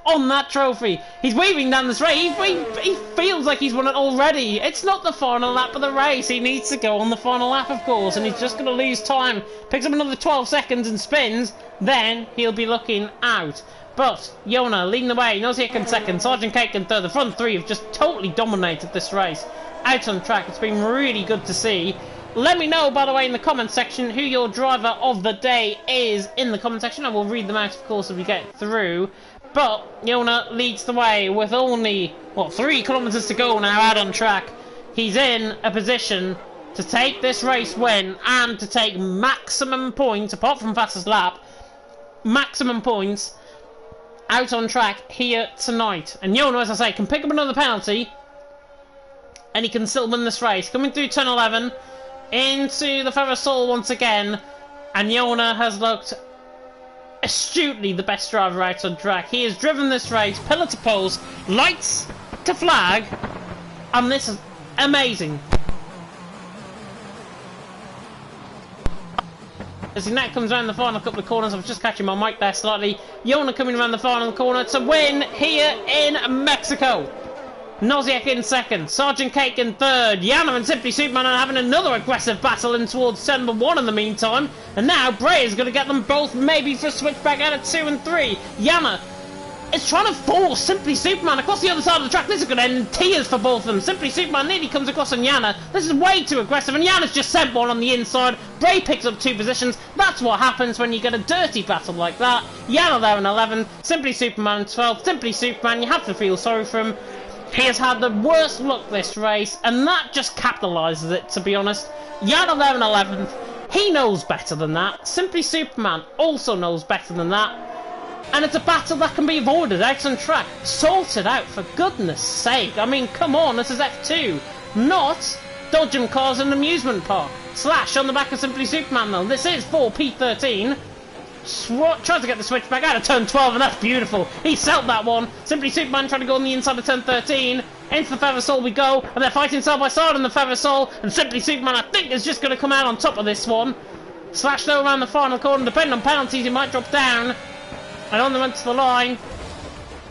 on that trophy. He's weaving down this race. He feels like he's won it already. It's not the final lap of the race. He needs to go on the final lap, of course, and he's just going to lose time. Picks up another 12 seconds and spins. Then he'll be looking out. But Yona leading the way. Nozick in second. Sergeant Cake in third. The front three have just totally dominated this race. Out on track. It's been really good to see. Let me know, by the way, in the comment section who your driver of the day is in the comment section. I will read them out, of course, if we get through. But Yona leads the way with only, 3 kilometres to go now out on track. He's in a position to take this race win and to take maximum points, apart from fastest lap, maximum points out on track here tonight. And Yona, as I say, can pick up another penalty and he can still win this race. Coming through turn 11 into the Ferrosol once again, and Yona has looked astutely the best driver out on track. He has driven this race pillar to post, lights to flag, and this is amazing. As he now comes around the final couple of corners, I was just catching my mic there slightly. Yona coming around the final corner to win here in Mexico. Nozick in second, Sergeant Cake in third, Yana and Simply Superman are having another aggressive battle in towards turn number 1 in the meantime, and now Bray is going to get them both maybe for a switchback out of 2 and 3. Yana is trying to force Simply Superman across the other side of the track. This is going to end in tears for both of them. Simply Superman nearly comes across on Yana. This is way too aggressive, and Yana's just sent one on the inside. Bray picks up 2 positions. That's what happens when you get a dirty battle like that. Yana there in 11, Simply Superman in 12. Simply Superman, you have to feel sorry for him. He has had the worst luck this race, and that just capitalises it, to be honest. Yana there in 11th. He knows better than that. Simply Superman also knows better than that. And it's a battle that can be avoided out on track. Sort it out, for goodness sake. I mean, come on, this is F2. Not Dodgem Cars and Amusement Park. Slash on the back of Simply Superman, though. This is for P13. Tries to get the switch back out of turn 12, and that's beautiful. He settled that one. Simply Superman trying to go on the inside of turn 13. Into the Ferrosol we go, and they're fighting side by side on the Ferrosol, and Simply Superman, I think, is just going to come out on top of this one. Slash though around the final corner, depending on penalties, he might drop down. And on the run to the line.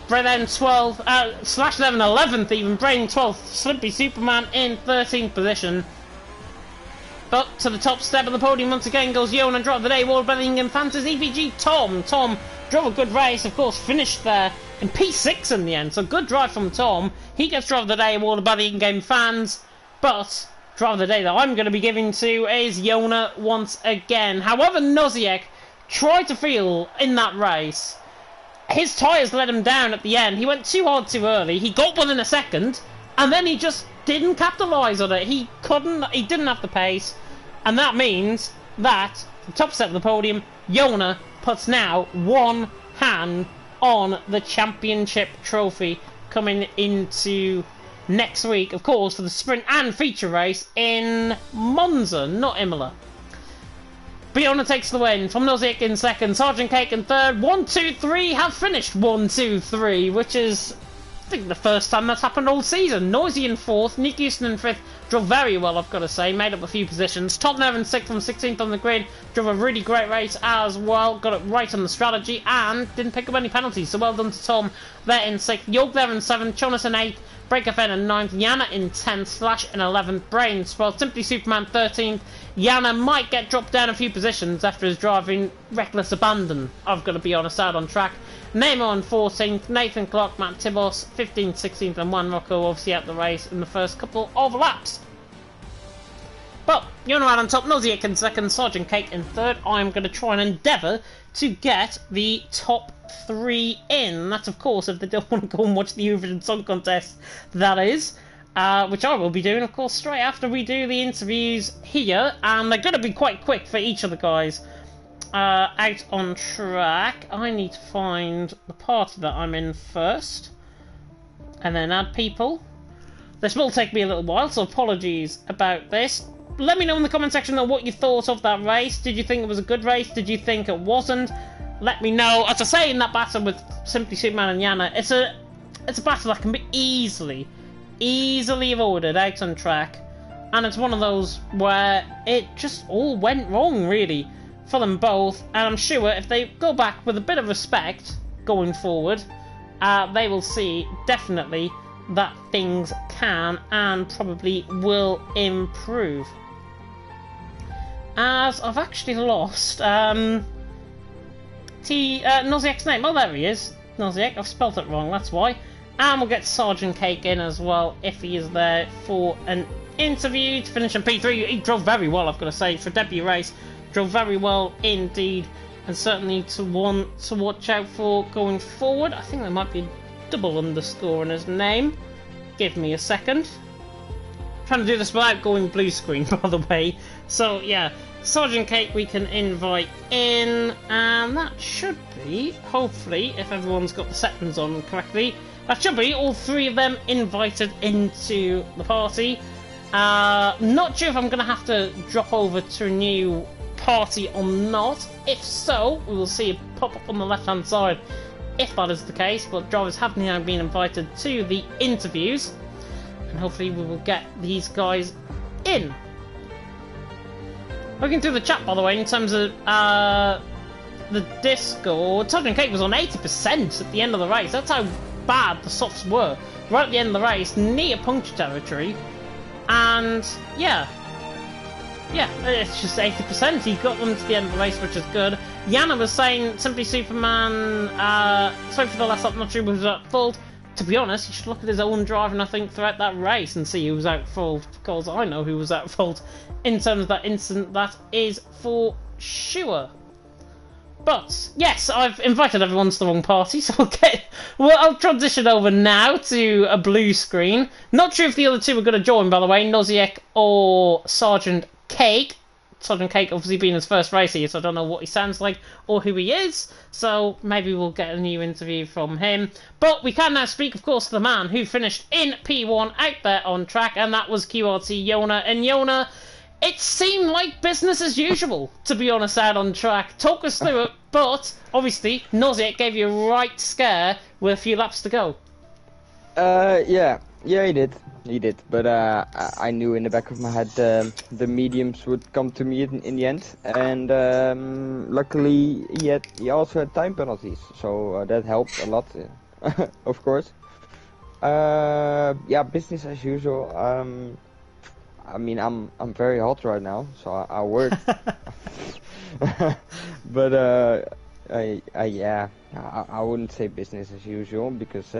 Bray then 12th, Slash 11, 11th even, Bray in 12th, Simply Superman in 13th position. But to the top step of the podium once again goes Yona and Drop of the Day, World Bellingham Fantasy EVG Tom. Tom drove a good race, of course, finished there in P6 in the end, so good drive from Tom. He gets Drop of the Day, awarded by the in-game fans, but Drop of the Day that I'm going to be giving to is Yona once again. However, Nozick tried to feel in that race. His tyres let him down at the end. He went too hard too early. He got one in a second, and then he just didn't capitalise on it. He didn't have the pace. And that means that, the top step of the podium, Yona puts now one hand on the championship trophy coming into next week, of course, for the sprint and feature race in Monza, not Imola. But Yona takes the win from Nozick in second, Sergeant Cake in third. 1, 2, 3 have finished 1, 2, 3, which is, I think, the first time that's happened all season. Noisy in fourth, Nick Houston in fifth, drove very well, I've got to say, made up a few positions. Tom there in sixth from 16th on the grid, drove a really great race as well, got it right on the strategy and didn't pick up any penalties, so well done to Tom there in sixth. York there in seventh, Jonas in eighth, Breaker Fen in 9th, Yana in 10th, Slash in 11th, Brains, while Simply Superman 13th. Yana might get dropped down a few positions after his driving reckless abandon, I've got to be honest, out on track. Neymar on 14th, Nathan Clark, Matt Tibos 15th, 16th, and Juan Rocco obviously out the race in the first couple of laps. But Yona out on top, Noziak in 2nd, Sergeant Cake in 3rd. I'm going to try and endeavour to get the top 3 in. That's, of course, if they don't want to go and watch the Eurovision Song Contest, that is. Which I will be doing, of course, straight after we do the interviews here. And they're going to be quite quick for each of the guys. Out on track, I need to find the party that I'm in first. And then add people. This will take me a little while, so apologies about this. Let me know in the comment section what you thought of that race. Did you think it was a good race? Did you think it wasn't? Let me know. As I say, in that battle with Simply Superman and Yana, it's a battle that can be easily avoided out on track. And it's one of those where it just all went wrong, really, for them both. And I'm sure if they go back with a bit of respect going forward, they will see, definitely, that things can and probably will improve. As I've actually lost Noziak's name. Oh, there he is. Noziak, I've spelt it wrong, that's why. And we'll get Sergeant Cake in as well if he is there for an interview to finish in P3. He drove very well, I've got to say, for a debut race. Drove very well indeed, and certainly to one to watch out for going forward. I think there might be a double underscore in his name. Give me a second. I'm trying to do this without going blue screen, by the way. So yeah, Sergeant Cake we can invite in, and that should be, hopefully, if everyone's got the settings on correctly, that should be all 3 of them invited into the party. Not sure if I'm going to have to drop over to a new party or not. If so, we will see it pop up on the left hand side if that is the case, but drivers have now been invited to the interviews, and hopefully we will get these guys in. Looking through the chat, by the way, in terms of the Discord, Sergeant Cake was on 80% at the end of the race. That's how bad the softs were. Right at the end of the race, near puncture territory, and yeah, it's just 80%. He got them to the end of the race, which is good. Yana was saying, Simply Superman, sorry for the last up, not sure who was at fault. To be honest, you should look at his own driving, I think, throughout that race and see who was at fault, because I know who was at fault in terms of that incident, that is for sure. But, yes, I've invited everyone to the wrong party, so I'll transition over now to a blue screen. Not sure if the other 2 are going to join, by the way, Noziak or Sergeant Cake. Sergeant Cake obviously being his first race here, so I don't know what he sounds like or who he is, so maybe we'll get a new interview from him. But we can now speak, of course, to the man who finished in P1 out there on track, and that was QRT Yona. And Yona, it seemed like business as usual, to be honest, out on track. Talk us through it, but obviously Noziak gave you a right scare with a few laps to go. Yeah, he did, but I knew in the back of my head the mediums would come to me in the end, and luckily he also had time penalties, so that helped a lot, of course. Yeah, business as usual. I mean, I'm very hot right now, so I work. But I wouldn't say business as usual, because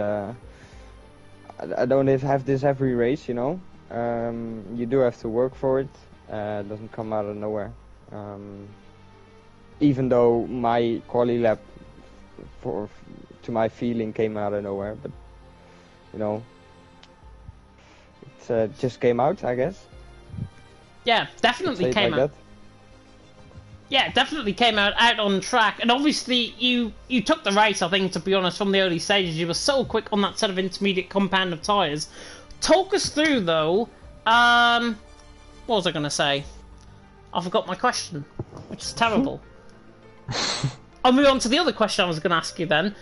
I don't have this every race, you know. You do have to work for it. It doesn't come out of nowhere. Even though my quali lap, to my feeling, came out of nowhere, but you know, it just came out, I guess. Yeah, definitely came out. Yeah, definitely came out on track, and obviously you took the race, I think, to be honest, from the early stages. You were so quick on that set of intermediate compound of tyres. Talk us through, though, what was I going to say? I forgot my question, which is terrible. I'll move on to the other question I was going to ask you then.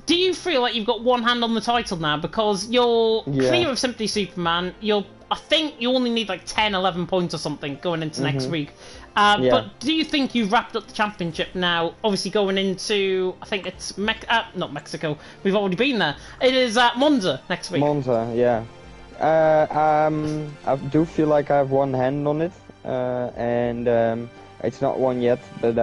Do you feel like you've got one hand on the title now? Because you're clear of Simply Superman, you're I think you only need like 10, 11 points or something going into next week. Yeah. But do you think you've wrapped up the championship now? Obviously going into, I think it's not Mexico. We've already been there. It is Monza next week. Monza, yeah. I do feel like I have one hand on it, and it's not won yet. But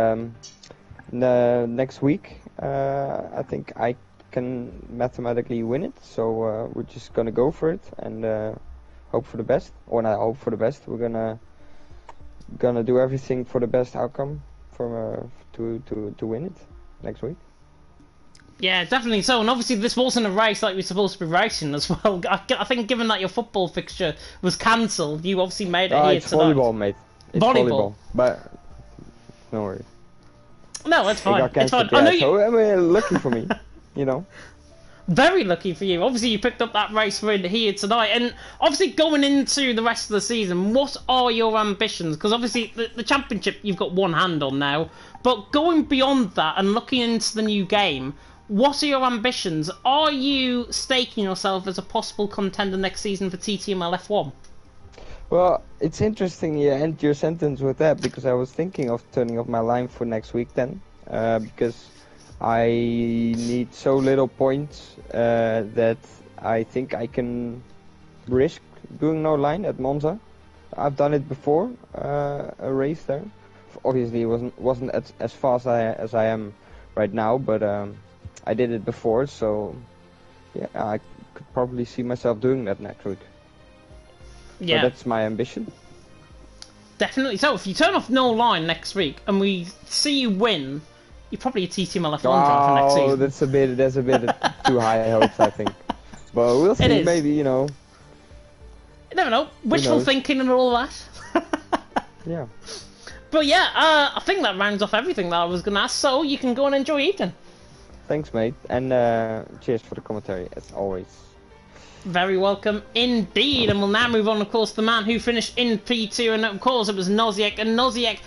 next week, I think I can mathematically win it. So we're just gonna go for it and hope for the best. Or not hope for the best. We're gonna do everything for the best outcome to win it next week. Yeah, definitely so. And obviously this wasn't a race like we're supposed to be racing as well. I think given that your football fixture was cancelled, you obviously made it here it's tonight. volleyball, mate. It's volleyball. But no worries. No, it's fine. It's fine. Yeah, I know you... so lucky for me, you know. Very lucky for you. Obviously, you picked up that race win here tonight. And obviously, going into the rest of the season, what are your ambitions? Because obviously, the championship you've got one hand on now. But going beyond that and looking into the new game, what are your ambitions? Are you staking yourself as a possible contender next season for TTML F1? Well, it's interesting you end your sentence with that, because I was thinking of turning off my line for next week then. Because I need so little points that I think I can risk doing no line at Monza. I've done it before, a race there. Obviously, it wasn't as fast as I am right now, but I did it before, so yeah, I could probably see myself doing that next week. Yeah, so that's my ambition. Definitely. So if you turn off no line next week and we see you win, you're probably a TTML F1 driver next season. That's a bit too high hopes, I think. But we'll see. Maybe, you know. You never know. Wishful thinking and all that. Yeah. But yeah, I think that rounds off everything that I was going to ask. So you can go and enjoy eating. Thanks, mate. And cheers for the commentary, as always. Very welcome indeed. And we'll now move on, of course, to the man who finished in P2. And of course, it was Noziek. And Noziek,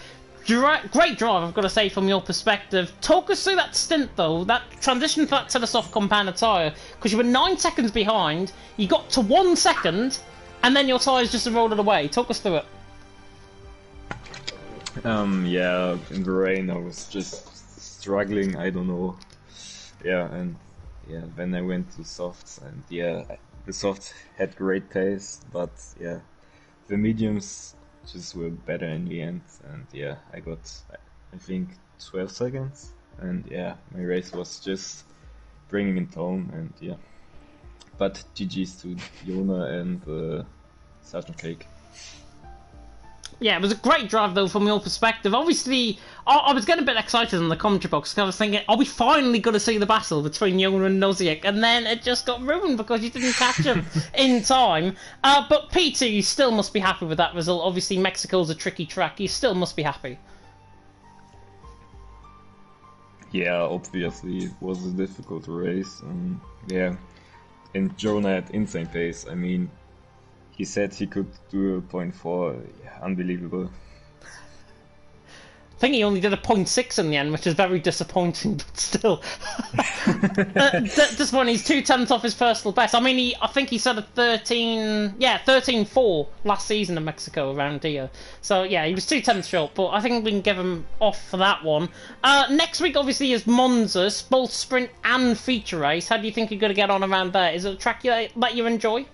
great drive, I've got to say, from your perspective. Talk us through that stint, though, that transition to the soft compound tyre, because you were 9 seconds behind, you got to 1 second, and then your tyres just rolled it away. Talk us through it. Yeah, in the rain I was just struggling, I don't know. Yeah, and yeah, then I went to softs, and yeah, the softs had great pace, but yeah, the mediums just were better in the end, and yeah, I got, I think, 12 seconds, and yeah, my race was just bringing it home, and yeah. But GG's to Jona and Sergeant Cake. Yeah, it was a great drive, though, from your perspective. Obviously, I was getting a bit excited in the commentary box, because I was thinking, are we finally going to see the battle between Jona and Noziek? And then it just got ruined because you didn't catch him in time. But P2, you still must be happy with that result. Obviously, Mexico's a tricky track. You still must be happy. Yeah, obviously, it was a difficult race. Yeah, and Jona had insane pace. I mean, he said he could do a 0.4, yeah, unbelievable. I think he only did a 0.6 in the end, which is very disappointing, but still. This one, he's 2/10 off his personal best. I mean, I think he said a 13.4 last season in Mexico around here. So yeah, he was 2/10 short, but I think we can give him off for that one. Next week, obviously, is Monza, both sprint and feature race. How do you think you're going to get on around there? Is it a track that you enjoy?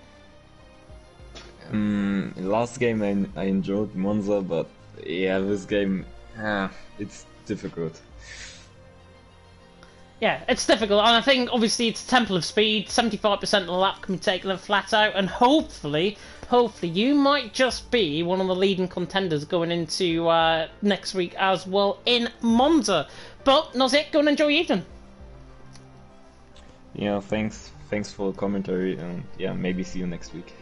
Last game I enjoyed Monza, but yeah, this game, it's difficult. Yeah, it's difficult, and I think obviously it's a temple of speed. 75% of the lap can be taken flat out, and hopefully you might just be one of the leading contenders going into next week as well in Monza. But Noziek, go and enjoy your evening. Yeah, thanks for the commentary, and yeah, maybe see you next week.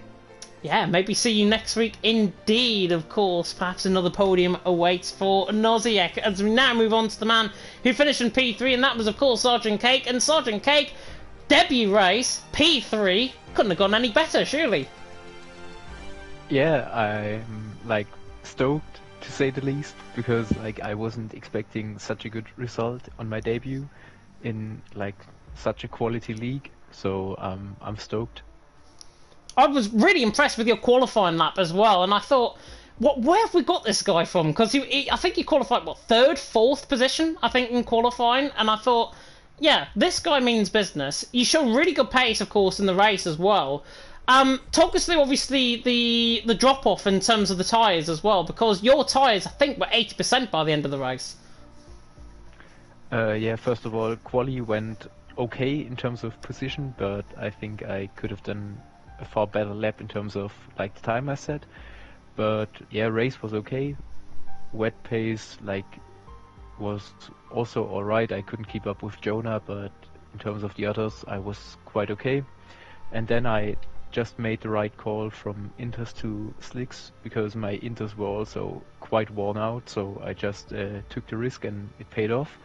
Yeah, maybe see you next week indeed, of course. Perhaps another podium awaits for Noziek. As we now move on to the man who finished in P3, and that was, of course, Sergeant Cake. And Sergeant Cake, debut race, P3, couldn't have gone any better, surely. Yeah, I'm, like, stoked, to say the least, because, like, I wasn't expecting such a good result on my debut in, like, such a quality league. So, I'm stoked. I was really impressed with your qualifying lap as well, and I thought, where have we got this guy from? Because I think he qualified, what, 3rd, 4th position, I think, in qualifying, and I thought, yeah, this guy means business. You show really good pace, of course, in the race as well. Talk us through, obviously, the drop-off in terms of the tyres as well, because your tyres, I think, were 80% by the end of the race. Yeah, first of all, quali went okay in terms of position, but I think I could have done a far better lap in terms of like the time I set. But yeah, race was okay. Wet pace was also alright. I couldn't keep up with Jonah, but in terms of the others, I was quite okay. And then I just made the right call from inters to slicks, because my inters were also quite worn out, so I just took the risk and it paid off.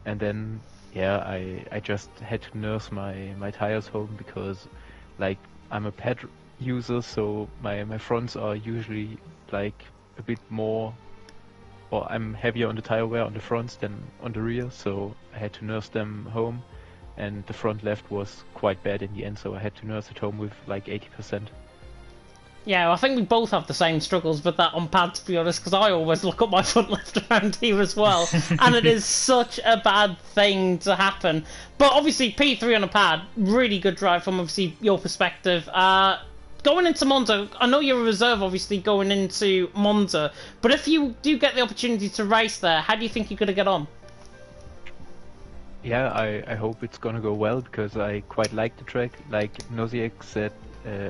And then, yeah, I just had to nurse my tires home, because like I'm a pad user, so my fronts are usually like a bit more, or I'm heavier on the tire wear on the fronts than on the rear, so I had to nurse them home, and the front left was quite bad in the end, so I had to nurse it home with like 80%. Yeah, I think we both have the same struggles with that on pad, to be honest, because I always look at my front left around here as well, and it is such a bad thing to happen. But obviously, P3 on a pad, really good drive from obviously your perspective. Going into Monza, I know you're a reserve, obviously, going into Monza, but if you do get the opportunity to race there, how do you think you're going to get on? Yeah, I hope it's gonna go well, because I quite like the track. Like Noziek said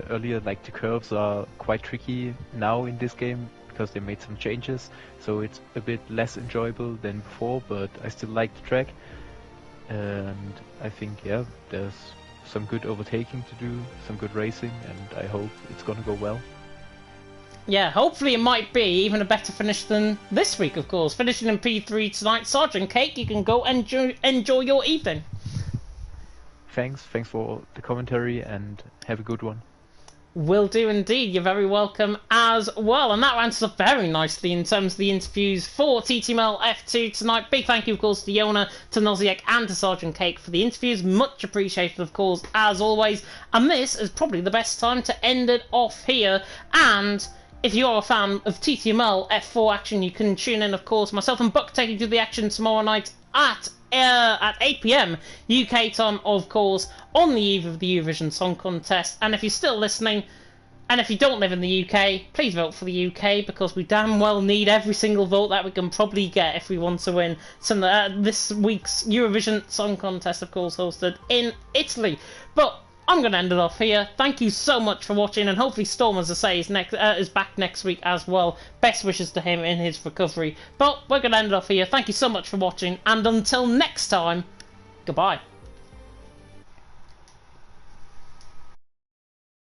earlier, like the curves are quite tricky now in this game, because they made some changes, so it's a bit less enjoyable than before, but I still like the track. And I think, yeah, there's some good overtaking to do, some good racing, and I hope it's gonna go well. Yeah, hopefully it might be even a better finish than this week, of course. Finishing in P3 tonight. Sergeant Cake, you can go enjoy your evening. Thanks for the commentary, and have a good one. Will do indeed. You're very welcome as well. And that rounds up very nicely in terms of the interviews for TTML F2 tonight. Big thank you, of course, to Yona, to Noziek, and to Sergeant Cake for the interviews. Much appreciated, of course, as always. And this is probably the best time to end it off here. And if you're a fan of TTML F4 action, you can tune in, of course. Myself and Buck taking you to the action tomorrow night at 8 PM UK time, of course, on the eve of the Eurovision Song Contest. And if you're still listening, and if you don't live in the UK, please vote for the UK, because we damn well need every single vote that we can probably get if we want to win this week's Eurovision Song Contest, of course, hosted in Italy. But I'm going to end it off here. Thank you so much for watching, and hopefully Storm, as I say, is back next week as well. Best wishes to him in his recovery. But we're going to end it off here. Thank you so much for watching, and until next time, goodbye.